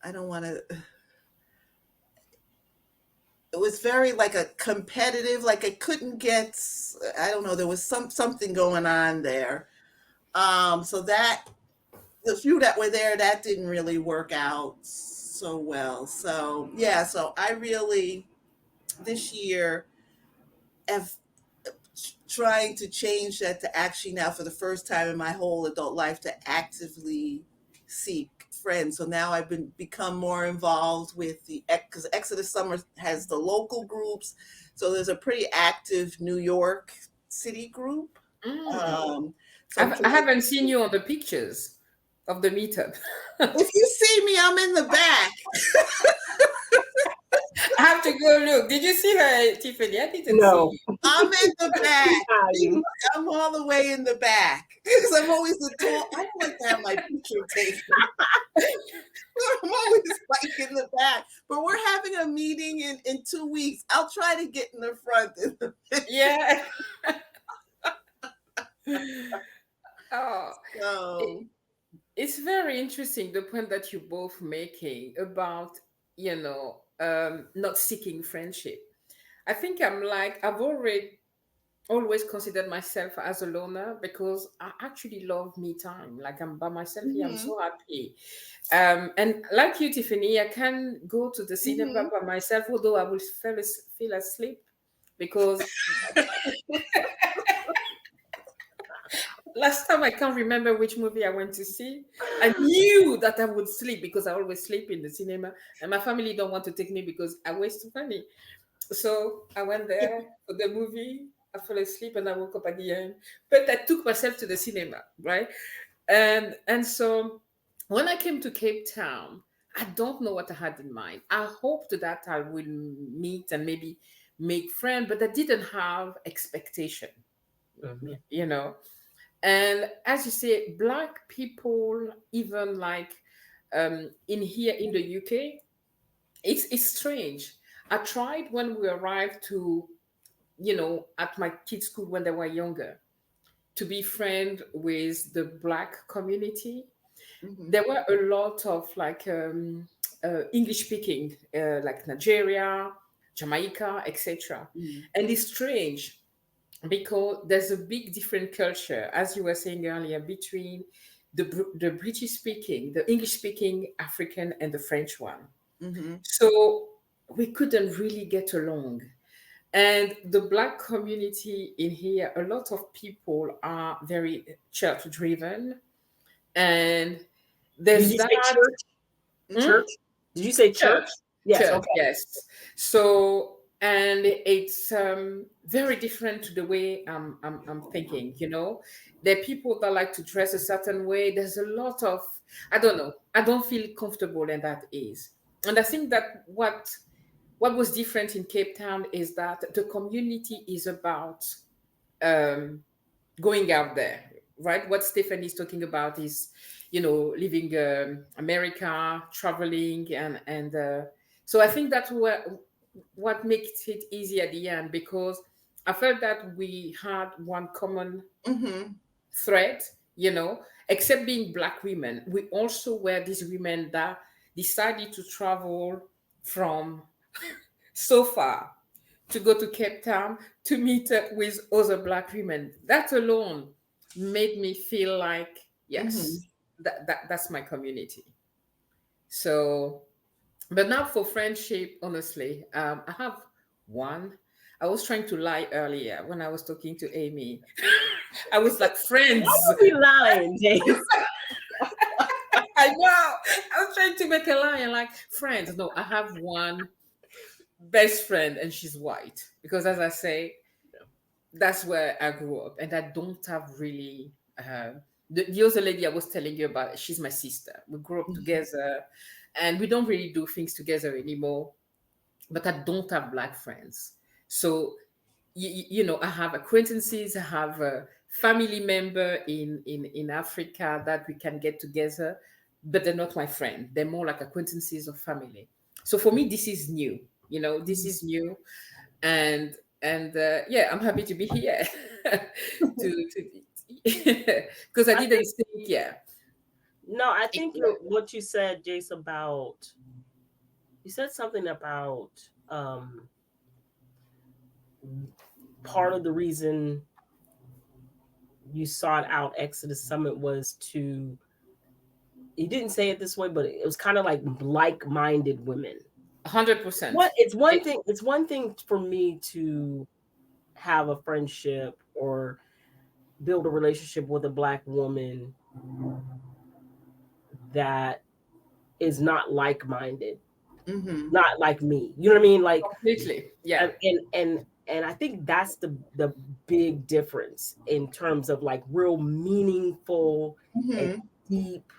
I don't want to. It was very like a competitive, like I couldn't get. I don't know. There was something going on there. So that the few that were there, that didn't really work out so well. So yeah, so I really this year have trying to change that to actually now for the first time in my whole adult life to actively seek friends. So now I've become more involved with the because Exodus Summer has the local groups. So there's a pretty active New York City group. Mm. So I'm I trying. haven't seen you on the pictures of the meetup. If you see me, I'm in the back. I have to go look. Did you see her, Tiffany? I didn't see No. you. I'm in the back. Hiding. I'm all the way in the back because I'm always the tall. I don't like to have my picture taken. I'm always like in the back. But we're having a meeting in 2 weeks. I'll try to get in the front. Yeah. Oh, So, it's very interesting the point that you're both making about, not seeking friendship. I think I'm like, I've already always considered myself as a loner because I actually love me time. Like I'm by myself here, I'm mhm, so happy. And like you, Tiffany, I can go to the cinema mhm. by myself, although I will feel asleep because last time I can't remember which movie I went to see. I knew that I would sleep because I always sleep in the cinema, and my family don't want to take me because I waste money. So I went there for the movie. I fell asleep and I woke up at the end. But I took myself to the cinema, right? And so when I came to Cape Town, I don't know what I had in mind. I hoped that I will meet and maybe make friends, but I didn't have expectation, Mhm. you know. And as you say, black people, even like in here in the UK, it's strange. I tried when we arrived to, at my kids' school when they were younger, to be friend with the black community. Mhm, There were a lot of like English speaking, like Nigeria, Jamaica, etc. mhm, And it's strange because there's a big different culture, as you were saying earlier, between the British speaking, the English speaking African, and the French one. mhm, So we couldn't really get along. And the black community in here, a lot of people are very church driven, and Did there's you that. say church? Hmm? Church? Did you say church? Church, Yes. church, Okay. yes. So, and it's very different to the way I'm thinking. There are people that like to dress a certain way. There's a lot of, I don't know. I don't feel comfortable in that is, and I think that what was different in Cape Town is that the community is about um, going out there, right? What Stephanie is talking about is, leaving America, traveling, and so I think that's what makes it easy at the end because I felt that we had one common mhm, thread, except being black women. We also were these women that decided to travel from so far to go to Cape Town to meet up with other black women. That alone made me feel like, mhm. yes, that's my community. So, but now for friendship, honestly, I have one. I was trying to lie earlier when I was talking to Aimee. I was like, Why friends. are we lying, James? I know. I was trying to make a lie and like, friends. No, I have one best friend and she's white. Because as I say, that's where I grew up, and I don't have really. The other lady I was telling you about, she's my sister. We grew up together, and we don't really do things together anymore. But I don't have black friends, so I have acquaintances. I have a family member in Africa that we can get together, but they're not my friend. They're more like acquaintances or family. So for me, this is new. This is new, and yeah, I'm happy to be here to because I didn't think, yeah. No, I think what you said, Jace, about you said something about part of the reason you sought out Exodus Summit was to, you didn't say it this way, but it was kind of like-minded women. 100%. It's one thing for me to have a friendship or build a relationship with a Black woman that is not like-minded, not like me. You know what I mean? Like, completely. Yeah. And I think that's the big difference in terms of like real meaningful and deep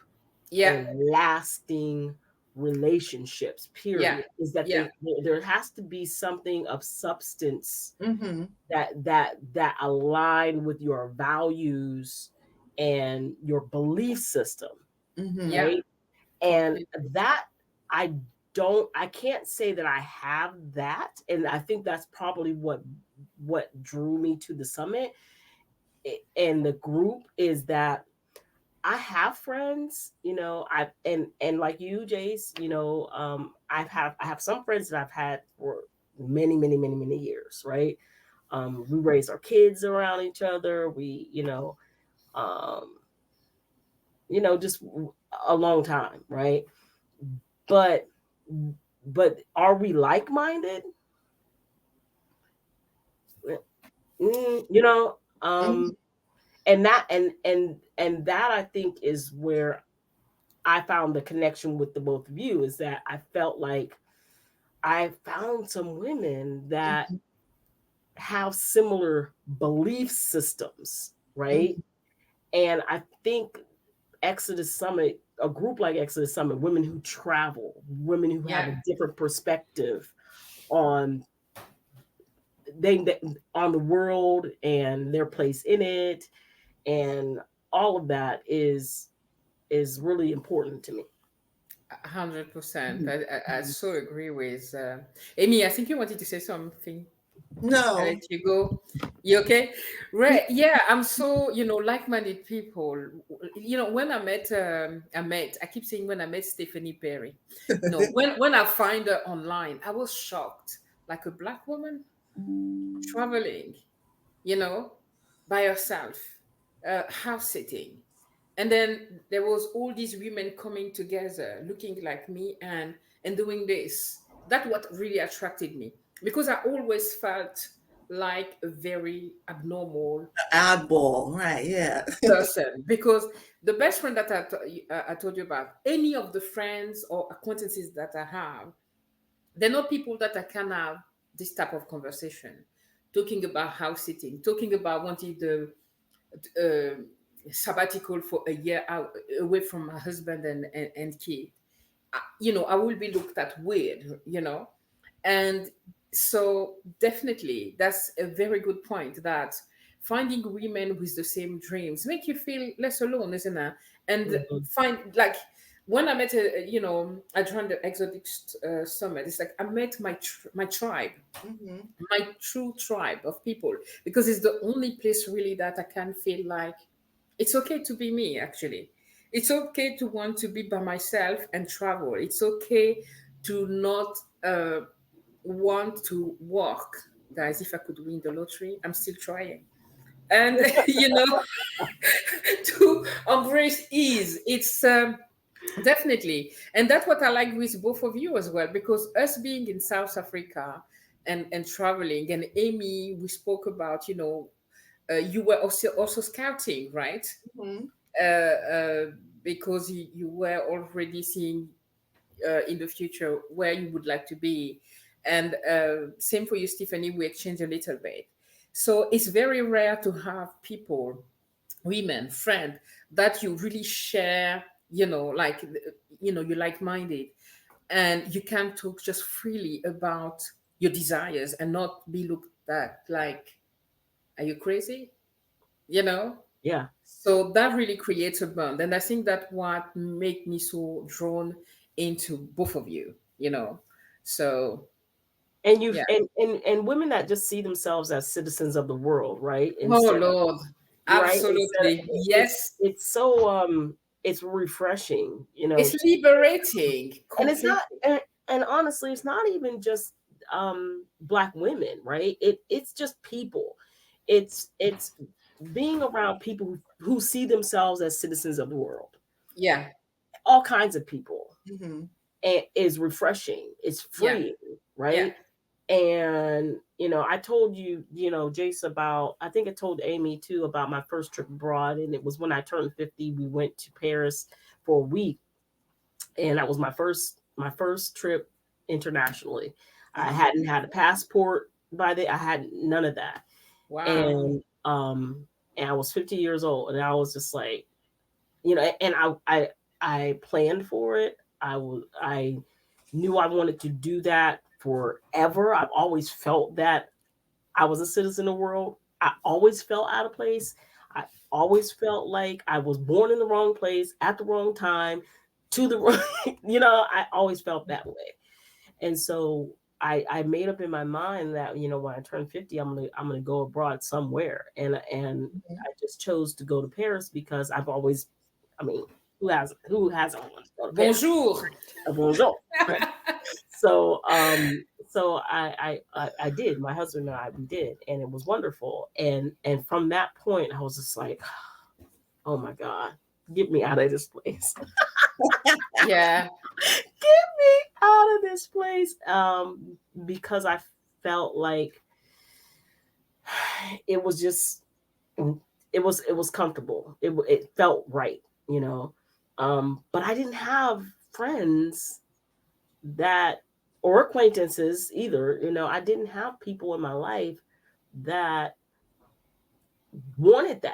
and lasting relationships, period. Is that there has to be something of substance that align with your values and your belief system, right? And that I can't say that I have that, and I think that's probably what drew me to the summit and the group, is that I have friends, and like you, Jace, I have some friends that I've had for many, many, many, many years, right? We raise our kids around each other. We, just a long time, right? But are we like-minded? And that I think is where I found the connection with the both of you, is that I felt like I found some women that have similar belief systems, right? And I think Exodus Summit, a group like Exodus Summit, women who travel, women who have a different perspective on on the world and their place in it, and all of that is really important to me. 100%. I so agree with Aimee. I think you wanted to say something. No. I let you go. You okay? Right. Yeah, I'm so, like-minded people. When I keep saying when I met Stephanie Perry. No, when I find her online, I was shocked. Like a Black woman traveling, by herself, house sitting. And then there was all these women coming together, looking like me and doing this. That's what really attracted me, because I always felt like a very abnormal Oddball, right? Yeah. person. Because the best friend that I told you about, any of the friends or acquaintances that I have, they're not people that I can have this type of conversation, talking about house sitting, talking about wanting the uh, sabbatical for a year out away from my husband and kid. I will be looked at weird, and so definitely that's a very good point, that finding women with the same dreams make you feel less alone, isn't it? And find, like, when I met I joined the Exotic Summit, it's like I met my tribe, my true tribe of people, because it's the only place really that I can feel like it's okay to be me, actually. It's okay to want to be by myself and travel. It's okay to not want to walk. Guys, if I could win the lottery, I'm still trying. And, to embrace ease. It's definitely. And that's what I like with both of you as well, because us being in South Africa and traveling, and Aimee, we spoke about, you were also scouting, right? Because you were already seeing in the future where you would like to be. And same for you, Tifanny, we exchange a little bit. So it's very rare to have people, women, friend, that you really share, like, you like-minded, and you can talk just freely about your desires and not be looked at like, are you crazy? Yeah. So that really creates a bond, and I think that what made me so drawn into both of you. So And you and women that just see themselves as citizens of the world, right? Oh Lord, Right? absolutely, yes. It's so it's refreshing, It's liberating. and it's not, Completely. and honestly, it's not even just Black women, right? It's just people. It's being around people who see themselves as citizens of the world. Yeah. All kinds of people. Mm-hmm. And is refreshing. It's Yeah. freeing, Yeah. right? And I told you, Jace, about, I think I told Aimee too about my first trip abroad, and it was when I turned 50. We went to Paris for a week, and that was my first trip internationally. I Mm-hmm. hadn't had a passport by then. I had none of that. Wow. And I was 50 years old, and I was just like, and I planned for it. I knew I wanted to do that forever. I've always felt that I was a citizen of the world. I always felt out of place. I always felt like I was born in the wrong place at the wrong time, to the wrong, I always felt that way. And so I made up in my mind that, when I turn 50, I'm gonna go abroad somewhere. And Mm-hmm. I just chose to go to Paris because I've always, I mean, who hasn't wanted to go to Paris? Bonjour. Bonjour. Right. So I did. My husband and I, we did, and it was wonderful. And from that point, I was just like, oh my God, get me out of this place. Yeah. Get me out of this place. Because I felt like it was just, it was comfortable. It felt right, but I didn't have friends that, or acquaintances either. I didn't have people in my life that wanted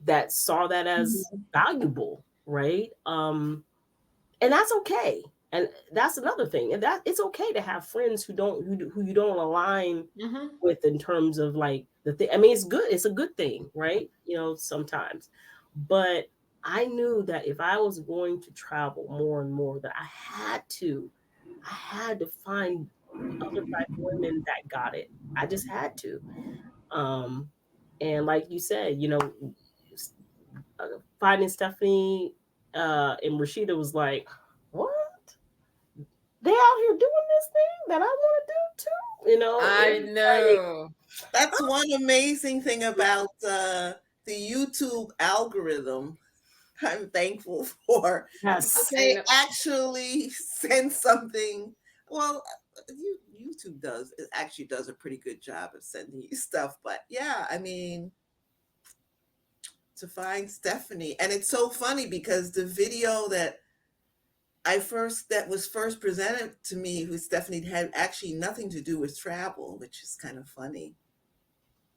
that saw that as Mm-hmm. valuable, right? And that's okay. And that's another thing. And that it's okay to have friends who you don't align Mm-hmm. with in terms of like the thing. I mean, it's good. It's a good thing, right? Sometimes. But I knew that if I was going to travel more and more, that I had to find other Black women that got it. I just had to. Um, and like you said, finding Stephanie and Rashida was like, what? They out here doing this thing that I want to do too. It I was like, know. That's one amazing thing about the YouTube algorithm. I'm thankful for, because yes, I they know. actually send something. Well, YouTube actually does a pretty good job of sending you stuff. But yeah, I mean, to find Stephanie, and it's so funny because the video that was first presented to me with Stephanie had actually nothing to do with travel, which is kind of funny.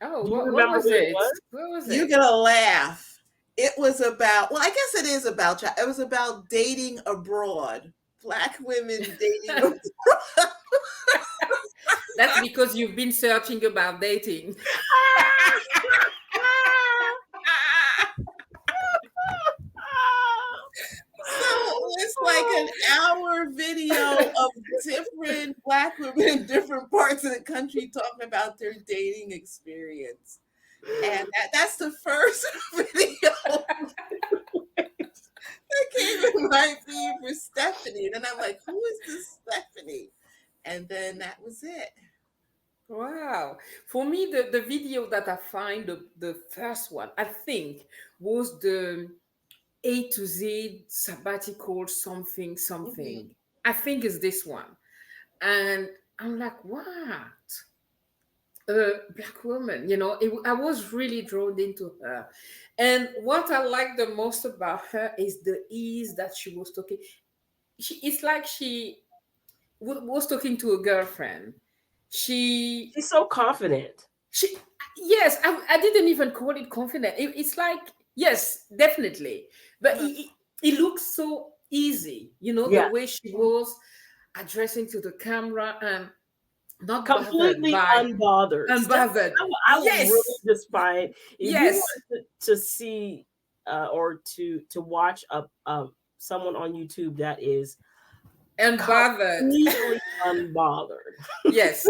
Oh, do you what remember was what it it? was? What was You're it? gonna laugh. It was about, well, I guess it is about, it was about dating abroad. Black women dating abroad. That's because you've been searching about dating. So it's like an hour video of different Black women in different parts of the country talking about their dating experience. And that's the first video that came in my feed for Stephanie. And then I'm like, who is this Stephanie? And then that was it. Wow. For me, the video that I find, the first one, I think, was the A to Z sabbatical something Mhm. something. I think it's this one. And I'm like, what? Black woman, I was really drawn into her. And what I like the most about her is the ease that she was talking. It's like she was talking to a girlfriend. She She's so confident. She, yes, I didn't even call it confident. It's like, yes, definitely. But Uh-huh. it looks so easy, the Yes, way she was addressing to the camera and not bothered completely by, unbothered. Stephanie, unbothered. I would really Yes, just find, if you yes, want to see or to watch someone on YouTube that is unbothered. completely unbothered. Yes,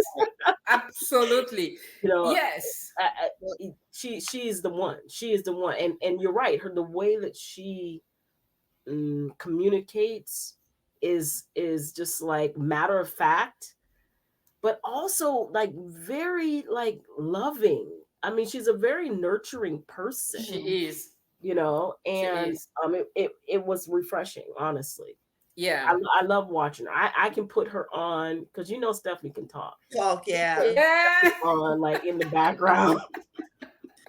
absolutely. You know, Yes, she's the one. She is the one, and you're right. The way that she communicates is just like matter of fact, but also like very like loving. I mean, she's a very nurturing person, Mhm. She is. She and is. it was refreshing, honestly. Yeah. I love watching her. I can put her on because Stephanie can talk. Talk, Put yeah. Yeah. on like in the background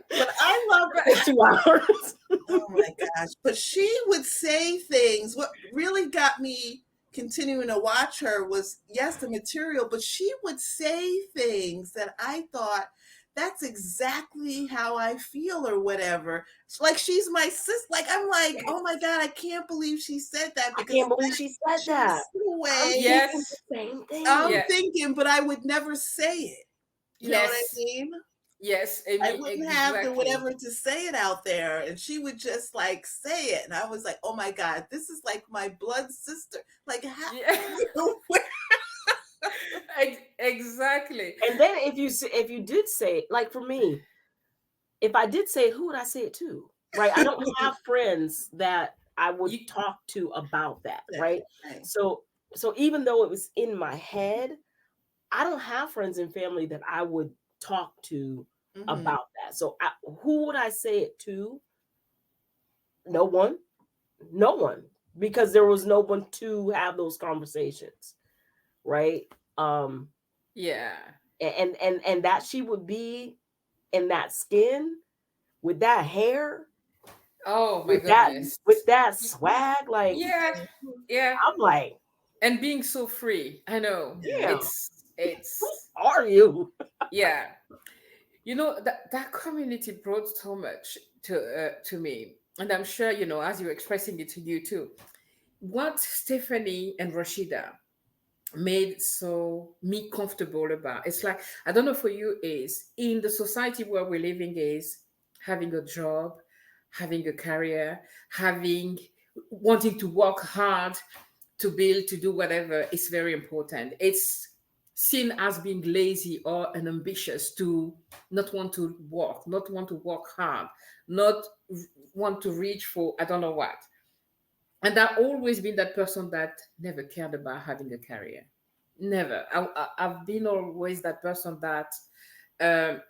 But I love, for 2 hours. oh my gosh. But she would say things. What really got me continuing to watch her was, yes, the material, but she would say things that I thought, that's exactly how I feel or whatever. Like she's my sis. Like I'm like, oh my God, I can't believe she said that I because can't believe she said she would that. sit I'm away. thinking the Yes. same I'm thing. Yeah. thinking, but I would never say it. You know what I Yes. mean? Yes, I Amy, wouldn't have the exactly. whatever to say it out there. And she would just like say it. And I was like, oh my God, this is like my blood sister. Like, how, Yeah. you know, Exactly. And then if you did say it, like for me, if I did say it, who would I say it to? Right? I don't have friends that I would You talk to about that, that, right? right. So even though it was in my head, I don't have friends and family that I would talk to Mm-hmm. about that. So who would I say it to? No one. No one. Because there was no one to have those conversations, right? Um yeah. and that she would be in that skin with that hair, Oh my with that goodness. Y- swag, like Yeah. Yeah. I'm like, And being so free. I know. Yeah. yeah, who It's are you? yeah. That community brought so much to me. And I'm sure, as you're expressing it to you too. What Stephanie and Rashida made so me comfortable about. It's like, I don't know for you, is in the society where we're living, is having a job, having a career, having wanting to work hard to build, to do whatever is very important. It's seen as being lazy or unambitious to not want to work, not want to work hard, not want to reach for I don't know what. And I've always been that person that never cared about having a career. Never. I've been always that person that um,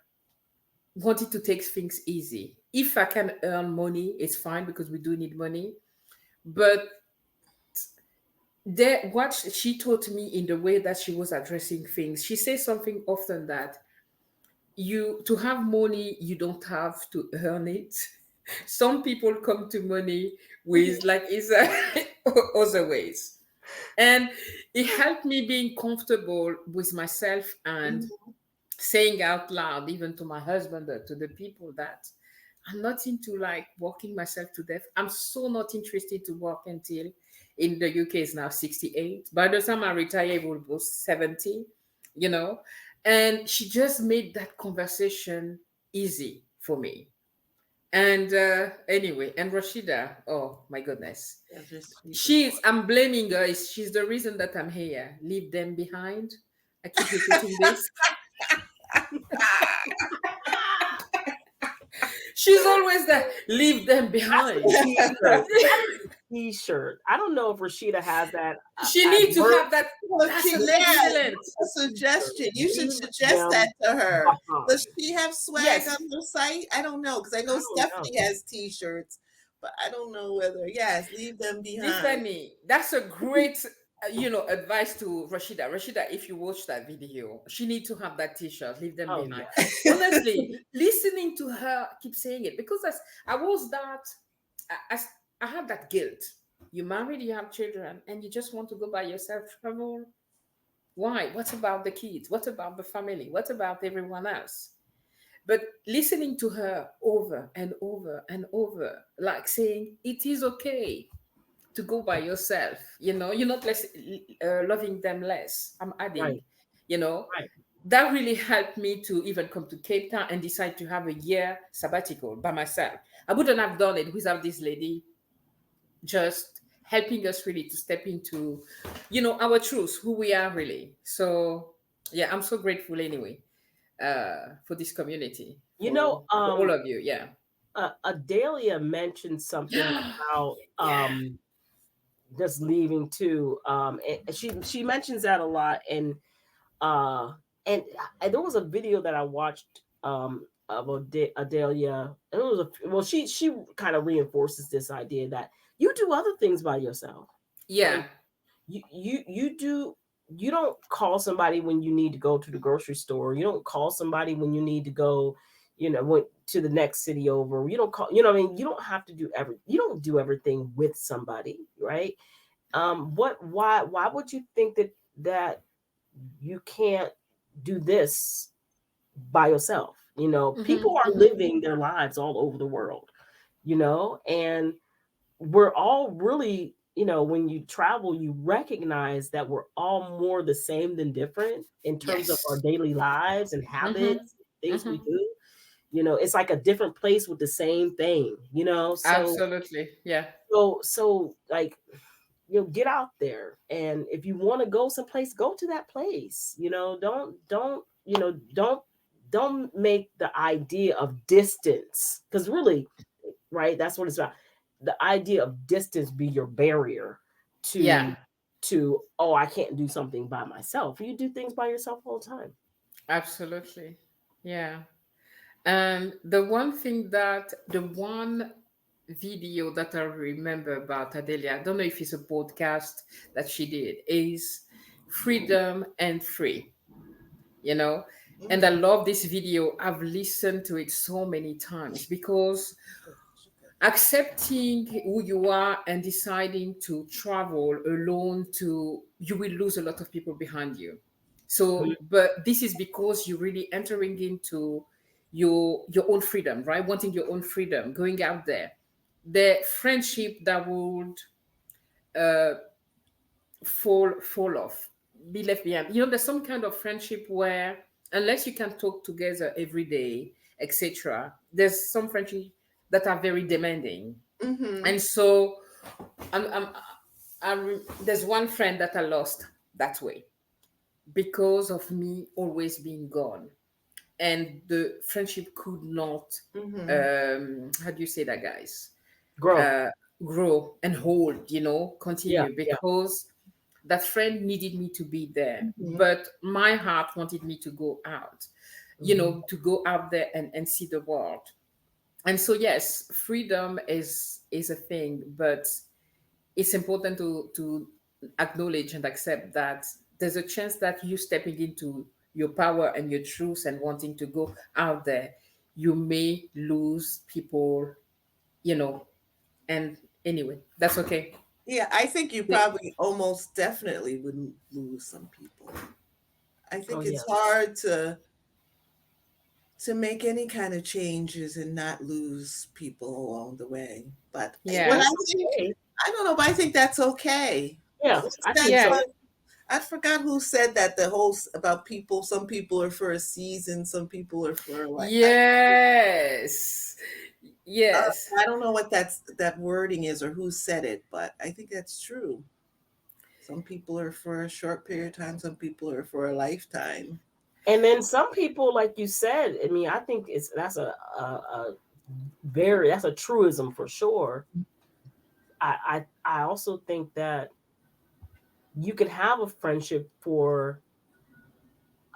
wanted to take things easy. If I can earn money, it's fine because we do need money. But what she taught me in the way that she was addressing things, she says something often that you to have money, you don't have to earn it. Some people come to money with like is other ways. And it helped me being comfortable with myself and Mm-hmm. saying out loud, even to my husband, to the people, that I'm not into like working myself to death. I'm so not interested to work until in the UK is now 68. By the time I retire, it will be 70, you know. And she just made that conversation easy for me. And anyway, and Rashida, oh my goodness. Yeah, she's a She's, I'm blaming her. She's the reason that I'm here. Leave them behind. I keep repeating this. She's always there. Leave them That's behind. a t-shirt. That is a t-shirt. I don't know if Rashida has that She as needs to merch. have that. well, That's an yeah, excellent. a suggestion. You should Leave suggest them that to her. Does behind. she have swag on Yes, her site? I don't know because I I know don't know. Stephanie has T-shirts, but I don't know whether. Yes, leave them behind. Tiffany. That's a great, advice to Rashida. Rashida, if you watch that video, she needs to have that T-shirt. Leave them Oh behind. yeah. Honestly, listening to her keep saying it because I was that. I, I, I had that guilt. You married, you have children, and you just want to go by yourself, travel. Why? What about the kids? What about the family? What about everyone else? But listening to her over and over and over, like saying, it is okay to go by yourself. You're not less loving them less. I'm adding, Right. you know, Right. that really helped me to even come to Cape Town and decide to have a year sabbatical by myself. I wouldn't have done it without this lady just helping us really to step into, our truth, who we are really. So yeah, I'm so grateful anyway for this community, You know, for all of you. Yeah. Adalia mentioned something about Yeah. just leaving too. And she mentions that a lot, uh, and there was a video that I watched of Adalia. It was well, she kind of reinforces this idea that you do other things by yourself. Yeah. Like you do. You don't call somebody when you need to go to the grocery store. You don't call somebody when you need to go, to the next city over. You don't call, what I mean? You don't have to you don't do everything with somebody, right? Why would you think that you can't do this by yourself? People are living their lives all over the world, and we're all really, when you travel, you recognize that we're all more the same than different in terms of our Yes. daily lives and Mm-hmm. habits, things we Mm-hmm. do. It's like a different place with the same thing, so Absolutely. Yeah. like, get out there, and if you want to go someplace, go to that place. Don't make the idea of distance, because really, right, that's what it's about. The idea of distance be your barrier Yeah. to oh, I can't do something by myself. You do things by yourself all the time. Absolutely. Yeah. And the one video that I remember about Adelia, I don't know if it's a podcast that she did, is freedom and free, you know? And I Mhm. love this video. I've listened to it so many times because accepting who you are and deciding to travel alone, to you will lose a lot of people behind you. So but this is because you're really entering into your own freedom, right? Wanting your own freedom, going out there. The friendship that would uh fall off, be left behind. There's some kind of friendship where unless you can talk together every day, etc., there's some friendship that are very demanding. Mhm. And so there's one friend that I lost that way because of me always being gone. And the friendship could not, Mhm. how do you say that, guys? Grow. Uh, Grow and hold, Yeah, continue, yeah. because that friend needed me to be there. Mhm. But my heart wanted me to go out, Hmm. to go out there and see the world. And so, yes, freedom is a thing, but it's important to acknowledge and accept that there's a chance that you stepping into your power and your truth and wanting to go out there, you may lose people, you know. And anyway, that's okay. Yeah, I think you Yeah. probably almost definitely wouldn't lose some people. I Oh think yeah. it's hard to make any kind of changes and not lose people along the way. But what Yeah. I That's think, okay. I don't know, but I think that's okay. Yeah, What's I that? think Yeah. so. I forgot who said that. The whole about people. Some people are for a season. Some people are for like. Yes. Yes. I don't know what that wording is or who said it, but I think that's true. Some people are for a short period of time. Some people are for a lifetime. And then some people, like you said, I mean, I think that's a truism for sure. I also think that you can have a friendship for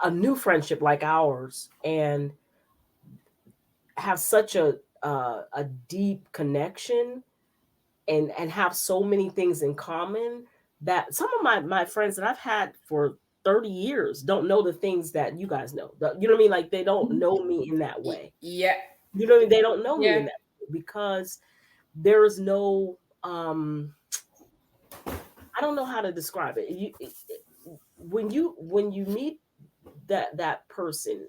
a new friendship like ours and have such a deep connection and have so many things in common that some of my friends that I've had for 30 years don't know the things that you guys know. You know what I mean? Like they don't know me in that way. Yeah. You know what I mean? They don't know me in Yeah. that way because there is no I don't know how to describe it. When you meet that person,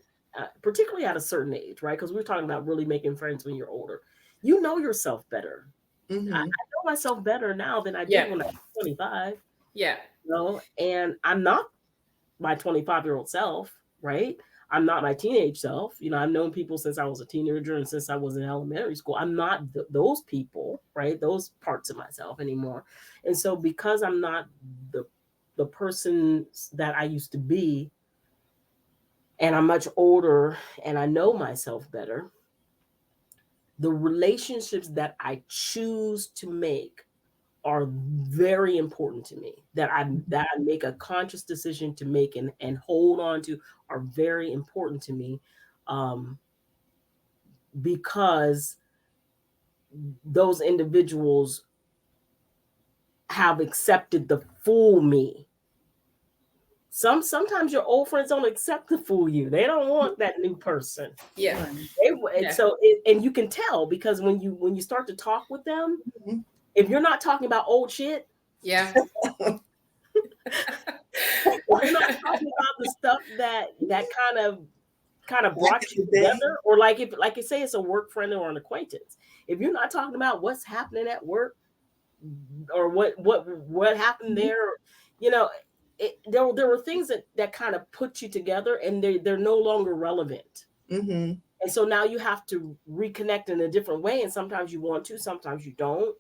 particularly at a certain age, right? Because we're talking about really making friends when you're older. You know yourself better. I Mm-hmm. know myself better now than I did Yeah. when I was 25. Yeah. And I'm not my 25-year-old self, right? I'm not my teenage self. I've known people since I was a teenager and since I was in elementary school. I'm not those people, right? Those parts of myself anymore. And so because I'm not the the person that I used to be, and I'm much older and I know myself better, the relationships that I choose to make are very important to me, that I make a conscious decision to make and hold on to, are very important to me, because those individuals have accepted the full me. Sometimes your old friends don't accept the full you. They don't want that new person. Yeah. And so and you can tell, because when you start to talk with them, if you're not talking about old shit, yeah. if you're not talking about the stuff that kind of brought you together, or like you say it's a work friend or an acquaintance, if you're not talking about what's happening at work, or what happened there, there were things that kind of put you together, and they're no longer relevant. And so now you have to reconnect in a different way, and sometimes you want to, sometimes you don't.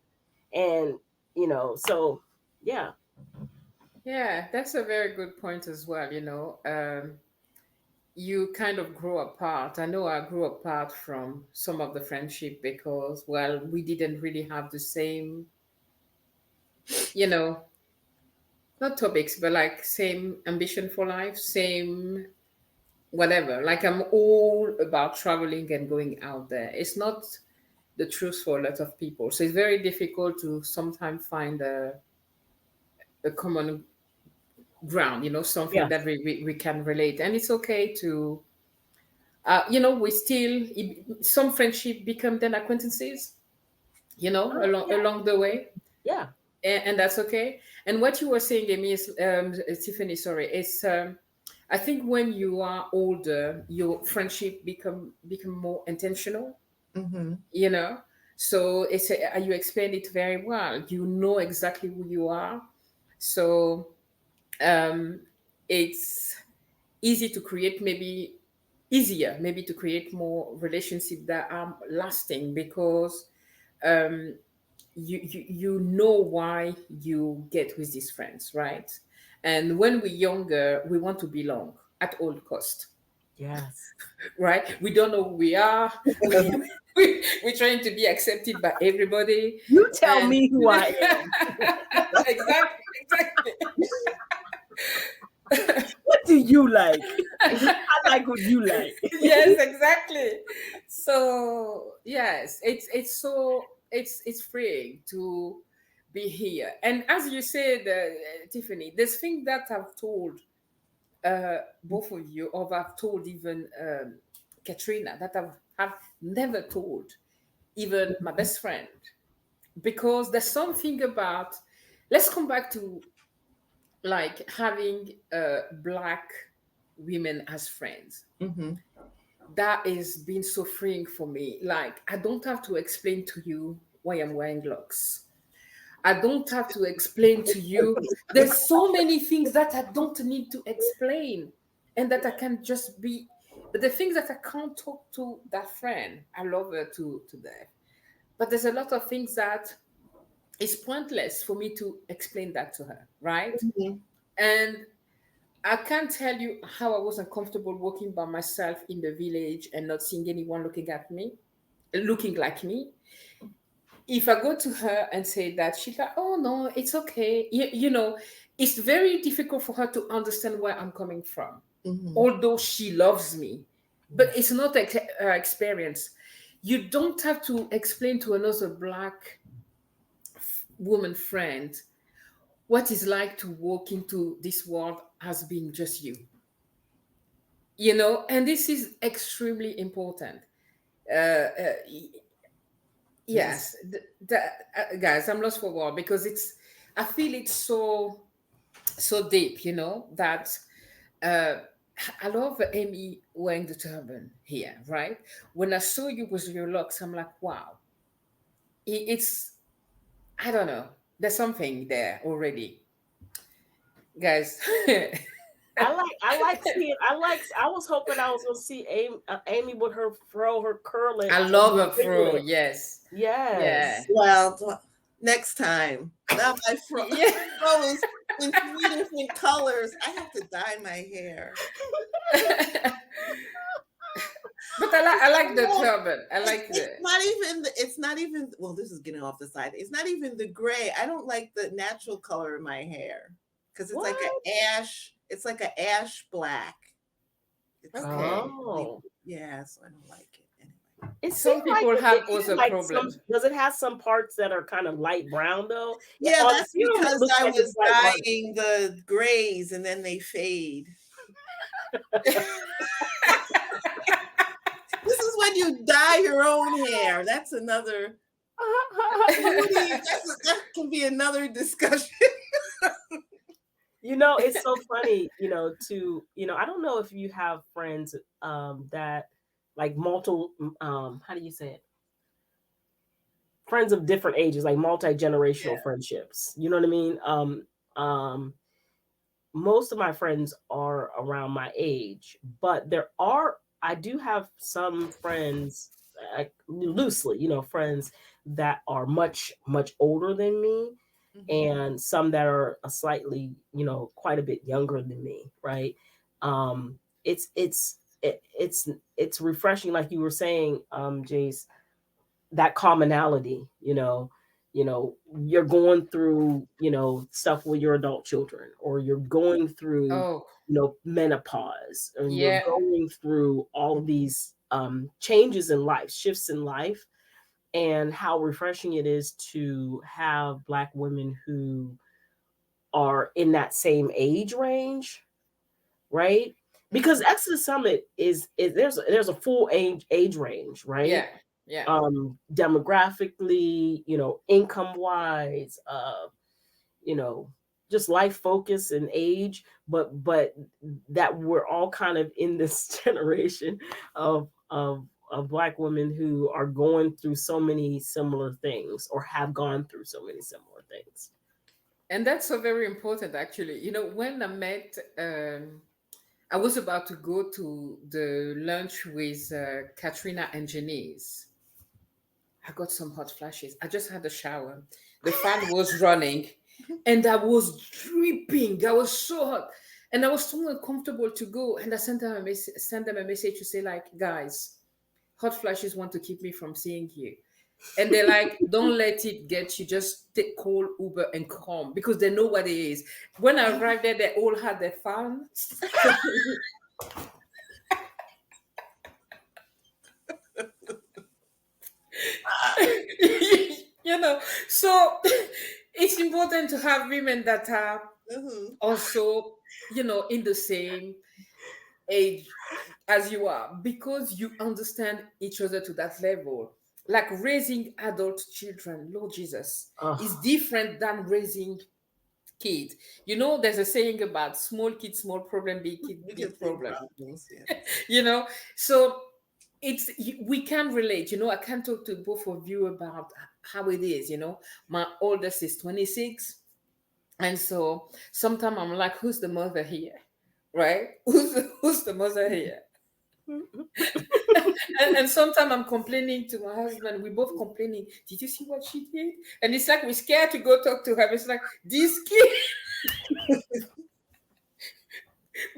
And so yeah, that's a very good point as well. You kind of grow apart. I know I grew apart from some of the friendship because, well, we didn't really have the same, you know not topics, but like same ambition for life, same whatever. Like, I'm all about traveling and going out there. It's not the truth for a lot of people, so it's very difficult to sometimes find a common ground, something yeah, that we can relate. And it's okay to we still, some friendship become then acquaintances, along the way. yeah, And that's okay. And what you were saying, Amy, is Tiffany, sorry, is I think when you are older, your friendship become more intentional. you know so you explained it very well. You know exactly who you are. So um it's easy to create, maybe easier maybe to create more relationships that are lasting, because um you know why you get with these friends, right? And when we're younger, we want to belong at all cost, yes. right? We don't know who we are. We're trying to be accepted by everybody. You tell And me who I am. exactly. What do you like? I like what you like. Yes, exactly. So yes, it's freeing to be here. And as you said, Tiffany, there's things that I've told both of you, or I've told even Katrina, that have never told even my best friend, because there's something about, let's come back to like having black women as friends. That has been so freeing for me. Like, I don't have to explain to you why I'm wearing locks. I don't have to explain to you. There's so many things that I don't need to explain, and that I can just be. But the things that I can't talk to that friend, I love her to death. But there's a lot of things that it's pointless for me to explain that to her, right? And I can't tell you how I was uncomfortable walking by myself in the village and not seeing anyone looking like me. If I go to her and say that, she's like, "Oh no, it's okay." It's very difficult for her to understand where I'm coming from, although she loves me. But it's not her experience. You don't have to explain to another black woman friend what it's like to walk into this world as being just you. And this is extremely important. Yes, guys, I'm lost for word, because I feel it's so deep, that uh, I love Aimee wearing the turban here, right? When I saw you with your locks, I'm like, wow, it's, I don't know, there's something there already, guys. I like seeing. I was hoping I was going to see Aimee with her fro, her curling. I love a fro. Yes. Yes. Well, next time. Now my fro Yeah. is in 3 different colors. I have to dye my hair. But I like the turban. I like It's the. not even it's not even, well, this is getting off the side. It's not even the gray. I don't like the natural color in my hair because it's like What? an ash, it's like an ash black. It's Okay. Oh. yeah, so I don't like it anyway. It Some seems like people it have has other like some. problems. Does it have some parts that are kind of light brown though? Yeah, Yeah, on that's film it because looks I like it's was light brown. dyeing the grays and then they fade. This is when you dye your own hair. That's another. That can be another discussion. It's so funny, I don't know if you have friends that like multiple how do you say it? Friends of different ages, like multi-generational Yeah. friendships. You know what I mean? Most of my friends are around my age, but I do have some friends, loosely, friends that are much, much older than me, and some that are a slightly, quite a bit younger than me, right? Um, it's refreshing, like you were saying, Jace, that commonality, you're going through, stuff with your adult children, or you're going through, Oh, menopause, and you're yeah. going through all of these changes in life, shifts in life, and how refreshing it is to have Black women who are in that same age range, right? Because Exodus Summit is there's a full age range, right? Yeah. Yeah. Demographically, income wise, you know, just life focus and age, but that we're all kind of in this generation of Black women who are going through so many similar things, or have gone through so many similar things. And that's so very important, actually. When I met, I was about to go to the lunch with Katrina and Janice. I got some hot flashes. I just had a shower. The fan was running and I was dripping. I was so hot. And I was so uncomfortable to go. And I sent them a message to say, like, guys, hot flashes want to keep me from seeing you. And they're like, don't let it get you. Just take call Uber and come, because they know what it is. When I arrived there, they all had their fans. So it's important to have women that are also, in the same age as you are, because you understand each other to that level. Like raising adult children, Lord Jesus, is different than raising kids. There's a saying about small kids, small problem, big kid, big problem. Problems, yes. So we can relate. I can talk to both of you about how it is. My oldest is 26, and so sometimes I'm like, who's the mother here, right? Who's the mother here? And sometimes I'm complaining to my husband. We both complaining. Did you see what she did? And it's like we're scared to go talk to her. It's like, this kid.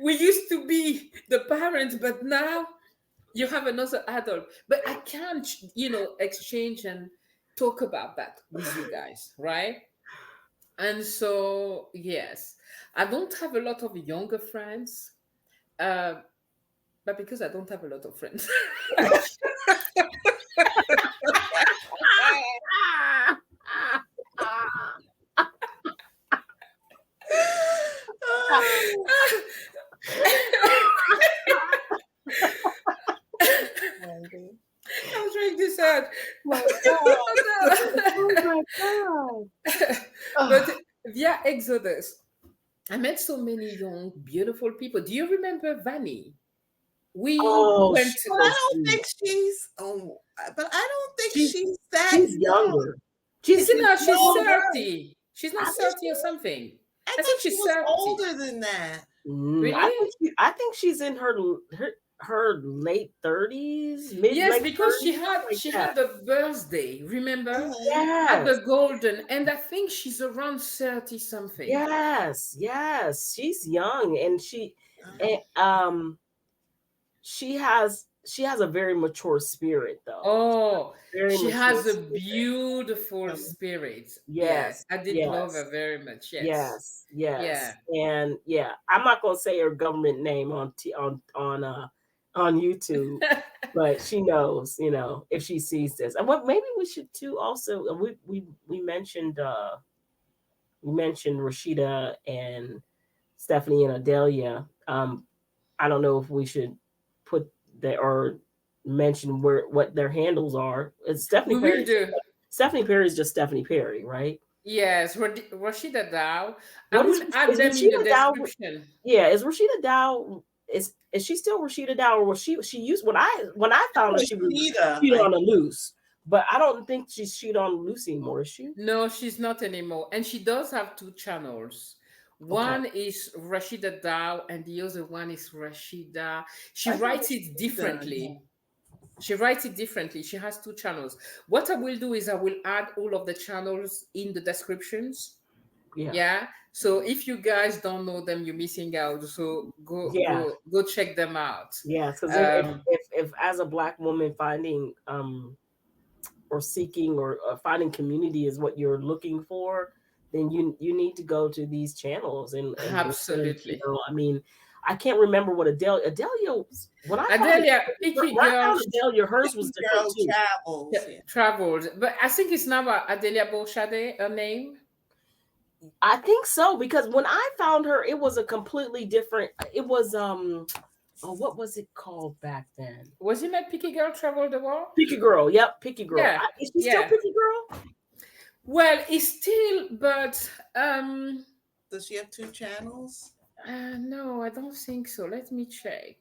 We used to be the parents, but now you have another adult. But I can't, exchange and talk about that with you guys, right? And so, yes, I don't have a lot of younger friends, uh, but because I don't have a lot of friends. I'm trying to sad. Oh my God. But via Exodus, I met so many young, beautiful people. Do you remember Vanny? We Oh, went she's to, But so I don't sweet. think but I don't think She's she's that she's young. younger. She's isn't that she's Older. 30? She's not I think 30 or something. I I think thought she she's was 30. older than that. Really? I think she's in her late 30s, mid Yes, late because 30s, she had something like she that. had the birthday, remember? At Yes. the Golden, and I think she's around 30 something. Yes. She's young, and Uh, and, she she has a very mature spirit, though. Oh, Very she mature has a spirit. beautiful spirit. Yes, Yes, I did love her yes, very much. Yes. yes, Yeah. yes. And yeah, I'm not gonna say her government name on YouTube, but she knows, if she sees this. And what maybe we should too also, we mentioned Rashida and Stephanie and Adelia. I don't know if we should put that or mention what their handles are. It's We Stephanie will Perry. do. Stephanie Perry is just Stephanie Perry, right? Yes, Rashida Dow. I What will add is them in the Rashida Dow? description. Yeah, is Rashida Dow is she still Rashida Dow, or was she used when I found her, she was Rashida, she on a loose, but I don't think she's she on loose anymore, is she? No, she's not anymore. And she does have two channels. Okay, One is Rashida Dow, and the other one is Rashida. She I know writes it Rashida. Yeah. differently. She writes it differently. She has two channels. What I will do is I will add all of the channels in the descriptions. yeah, Yeah. So if you guys don't know them, you're missing out. So yeah, go check them out. yeah. Because Um, if as a Black woman finding or seeking or finding community is what you're looking for, then you need to go to these channels and listen. Absolutely. I mean, I can't remember what Adelia when I found Adelia, Picky when I Girl found Adelia, hers was Pretty different Girl too. Travels. Yeah. traveled, but I think it's now AdaliaAborisade, her name. I think so, because when I found her, it was a completely different. It was what was it called back then? Was it not Picky Girl Travel the World? Picky Girl. Yep, Picky Girl. Yeah, Is she still yeah. Picky Girl? Well, it's still, but Does she have two channels? no, I don't think so. Let me check.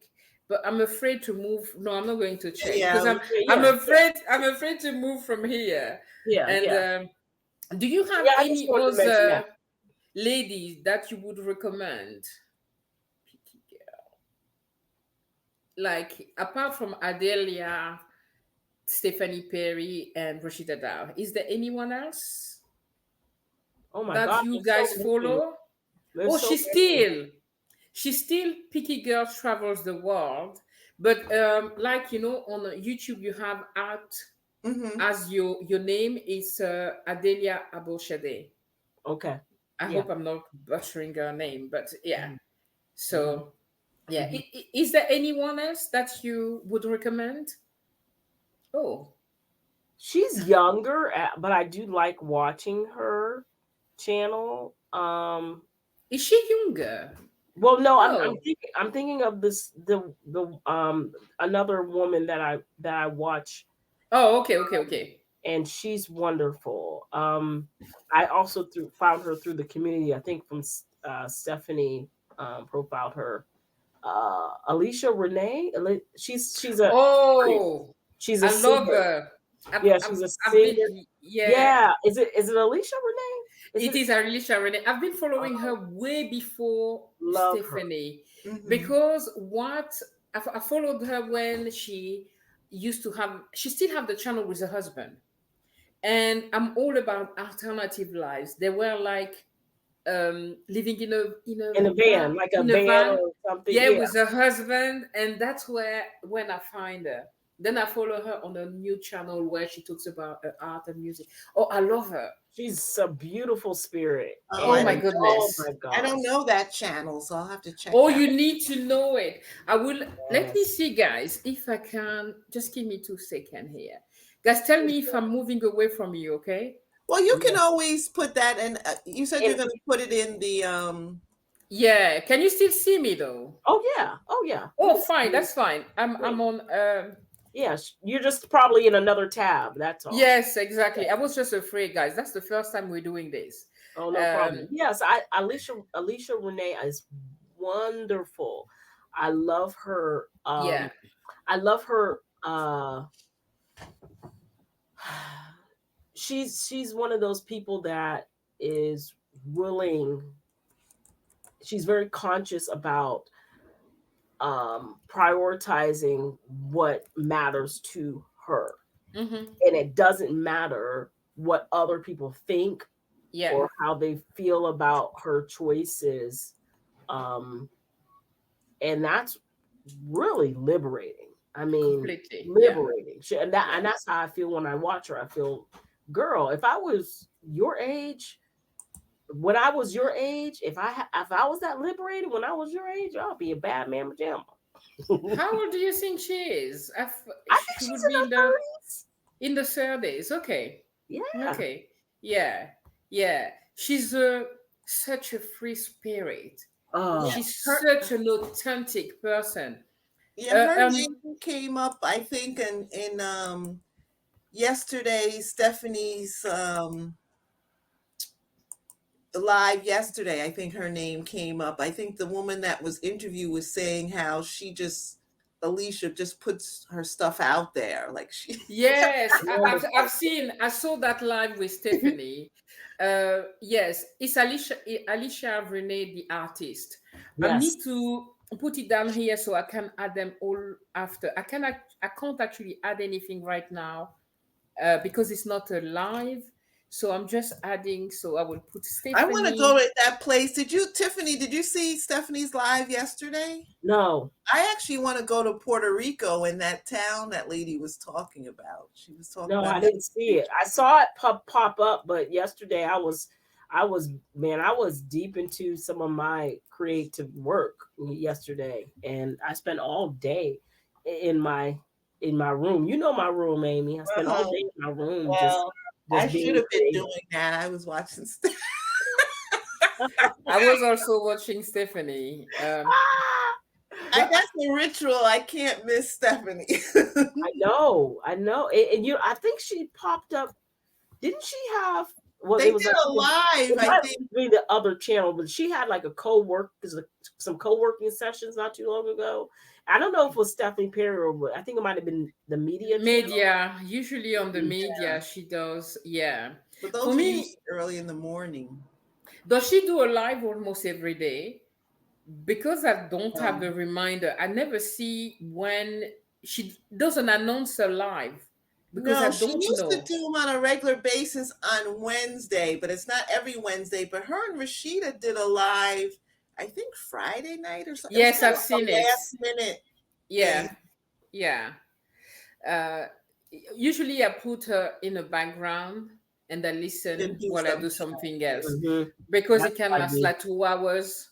But I'm afraid to move. No, I'm not going to check Yeah. because I'm Yeah, afraid to move from here. yeah, And yeah. do you have Yeah, I just any wanted to mention that. other ladies that you would recommend? Picky Girl, like apart from Adelia, Stephanie Perry, and Rashida Dow, is there anyone else Oh my that God, you there's guys so many. follow? There's Oh, so many. she's still Picky Girl Travels the World, but like on YouTube you have art Mm-hmm. as your name is AdaliaAborisade. Okay. I Yeah. hope I'm not butchering her name, but yeah. Mhm. Mhm. So yeah, Mhm. is there anyone else that you would recommend? Oh, She's younger, but I do like watching her channel. is she younger? Well, no, Oh, I'm thinking of this the another woman that I watch, oh, okay. and she's wonderful. I also found her through the community. I think from Stephanie profiled her. Alicia Renee. Oh, She's a I love singer. her. Yeah, she's a I've been, singer. yeah. Yeah, is it Alicia Renee? Is It it? is Alicia Renee. I've been following her Oh, way before love her. Stephanie Mm-hmm. because I followed her when she still have the channel with her husband, and I'm all about alternative lives. They were like living In a van, like a in a van van, or something. yeah, Yeah, with her husband, and that's where when I find her. Then I follow her on a new channel where she talks about art and music. Oh, I love her. she's a beautiful spirit, Oh, Oh I my and don't oh goodness. my I don't gosh, know that channel, so I'll have to check Oh, that. you need to know it. I will let me yes. see, guys, if I can just give me 2 seconds here. Guys, tell me if I'm moving away from you, okay? Well, you can Yeah. always put that in. You said you're And going to put it in the. Yeah. Can you still see me though? oh yeah, we Oh, can see fine, you. that's fine. I'm Great. on Yeah, you're just probably in another tab. That's all. yes, exactly. I was just afraid, guys. That's the first time we're doing this. Oh, no problem. Um, Yes, Alicia Renee is wonderful. I love her. yeah. I love her. She's one of those people that is willing. She's very conscious about prioritizing what matters to her, Mm-hmm. and it doesn't matter what other people think Yeah. or how they feel about her choices. Um, and that's really liberating. I mean, Completely. Yeah. liberating. And that's how I feel when I watch her. I feel, girl, if I was your age, when I was your age, if I was that liberated when I was your age, I'll be a bad man pajama. How old do you think she is? I think She she's would in be her 30s. in the 30s. Okay. Yeah. Okay. Yeah. Yeah. She's such a free spirit. Oh, Yeah, She's her such an authentic person. yeah, Uh, her um. name came up, I think, in yesterday, Stephanie's live yesterday. I think her name came up. I think the woman that was interviewed was saying how Alicia just puts her stuff out there. Like she Yes, I've wonderful. seen. I saw that live with Tifanny. Yes, it's Alicia Renee, the artist. I Yes. need to put it down here so I can add them all after. I can't actually add anything right now because it's not a live. So I'm just adding. So I will put I want to go Stephanie. to that place. Tiffany, did you see Stephanie's live yesterday? No. I actually want to go to Puerto Rico in that town that lady was talking about. She was talking No, about I how didn't see it. I saw it pop up, but yesterday I was deep into some of my creative work yesterday, and I spent all day in my room. You know my room, Aimee. I spent all uh-huh. day in my room Well, I just should being have been creative. doing that. I was watching I was also watching Stephanie. But that's a ritual. I can't miss Stephanie. I know, and you. I think she popped up. Didn't she have? Well, They it was did a live, it I might think. be the other channel, but she had like some co-working sessions not too long ago. I don't know if it was Stephanie Perry or I think it might have been the media channel. media, usually on the Yeah. media, she does. Yeah. But For those are me, usually early in the morning. does she do a live almost every day? Because I don't have Um, a reminder, I never see when she doesn't announce her live because I no, she don't used to know. do them on a regular basis on Wednesday, but it's not every Wednesday. But her and Rashida did a live, I think Friday night or something. It was Yes, kind I've of like seen a it. last minute thing. Yeah, yeah. Uh, Usually I put her in a background and I Then listen do while I do something something else. else Mm-hmm. because That's it can what I last do. like 2 hours.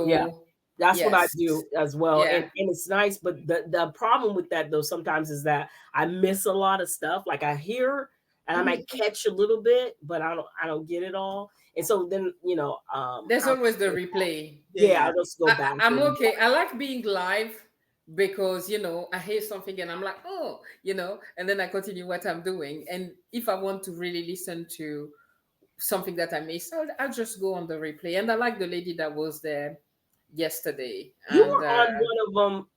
Yeah, So, that's what I yes, do as well, yeah. and it's nice. But the problem with that though sometimes is that I miss a lot of stuff. Like I hear and I Mhm. might catch a little bit, but I don't get it all. And so then There's always the replay. yeah, Yeah. I'll just go back I'm and okay. I like being live because I hear something and I'm like, oh, and then I continue what I'm doing. And if I want to really listen to something that I missed, I'll just go on the replay. And I like the lady that was there yesterday. you And were on one of them.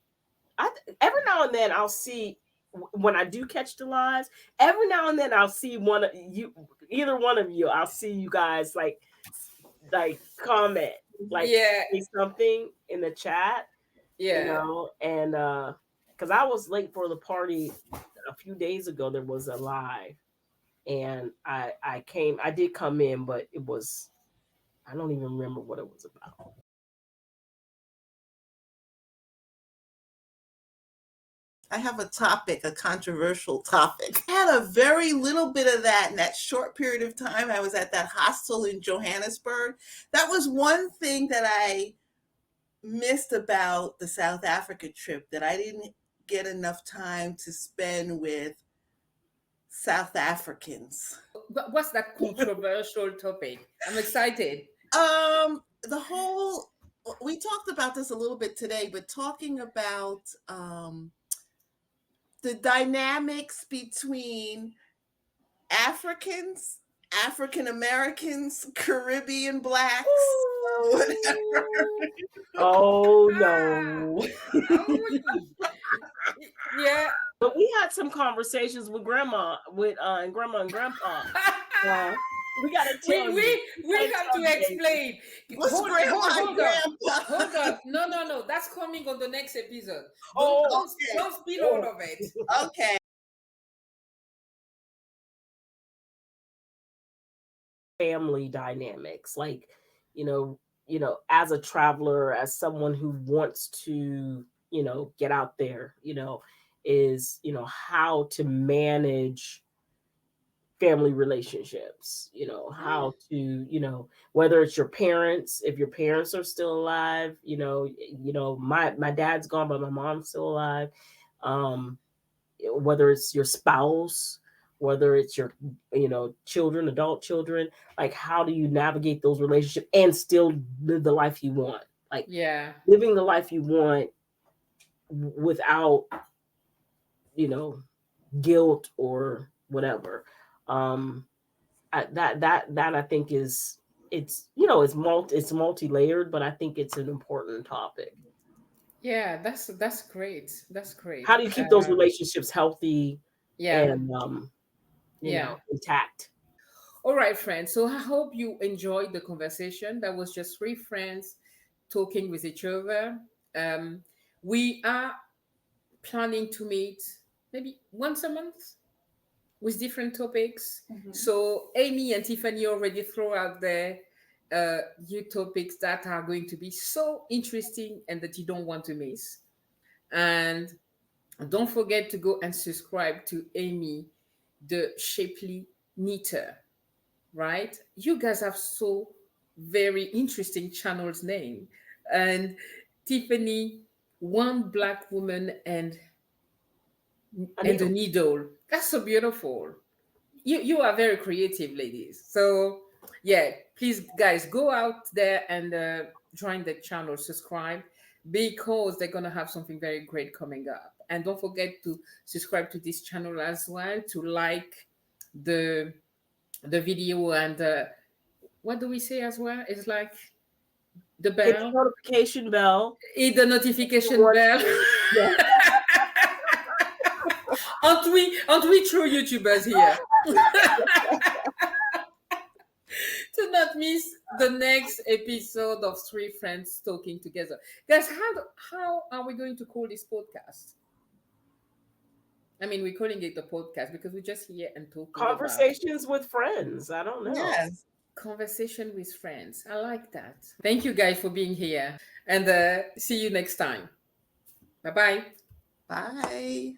Every now and then I'll see when I do catch the lives. Every now and then I'll see one of you, either one of you. I'll see you guys like comment, like yeah, say something in the chat, yeah. and because I was late for the party a few days ago. There was a live, and I did come in, but it was I don't even remember what it was about. I have a topic, a controversial topic. I had a very little bit of that in that short period of time I was at that hostel in Johannesburg. That was one thing that I missed about the South Africa trip, that I didn't get enough time to spend with South Africans. What's that controversial topic? I'm excited. The whole we talked about this a little bit today, but talking about the dynamics between Africans, African Americans, Caribbean blacks, or whatever. Oh no. Oh, yeah. But we had some conversations with grandma, and grandma and grandpa. We gotta we tell you. we we have to explain. What's grandma and Hold on, grandpa? hold on. No. That's coming on the next episode. Don't Oh, don't Okay, don't spill all oh. of it. okay. Family dynamics, like as a traveler, as someone who wants to get out there, is, how to manage family relationships, how to, whether it's your parents, if your parents are still alive, my dad's gone, but my mom's still alive. Whether it's your spouse, whether it's your, children, adult children, like how do you navigate those relationships and still live the life you want? Like Yeah. living the life you want without, guilt or whatever. That I think it's multi-layered, but I think it's an important topic. Yeah, that's great. That's great. How do you keep those relationships healthy Yeah. and Yeah. intact? All right, friends. So I hope you enjoyed the conversation. That was just three friends talking with each other. We are planning to meet maybe once a month with different topics. So Aimee and Tifanny already throw out there new topics that are going to be so interesting and that you don't want to miss. And don't forget to go and subscribe to Aimee, the Shapely Knitter, right? You guys have so very interesting channels name. And Tifanny, one black woman and a needle. That's so beautiful. You are very creative, ladies. So yeah, please guys go out there and join the channel, subscribe, because they're gonna have something very great coming up. And don't forget to subscribe to this channel as well, to like the video, and what do we say as well? It's like the Hit the bell, notification bell. hit the notification bell. Yeah. aren't we true YouTubers here? To not miss the next episode of Three Friends Talking Together. Guys, how are we going to call this podcast? I mean, we're calling it a podcast because we're just here and talking Conversations with friends. I don't know. Yes. Conversation with friends. I like that. Thank you guys for being here, and see you next time. Bye-bye. Bye.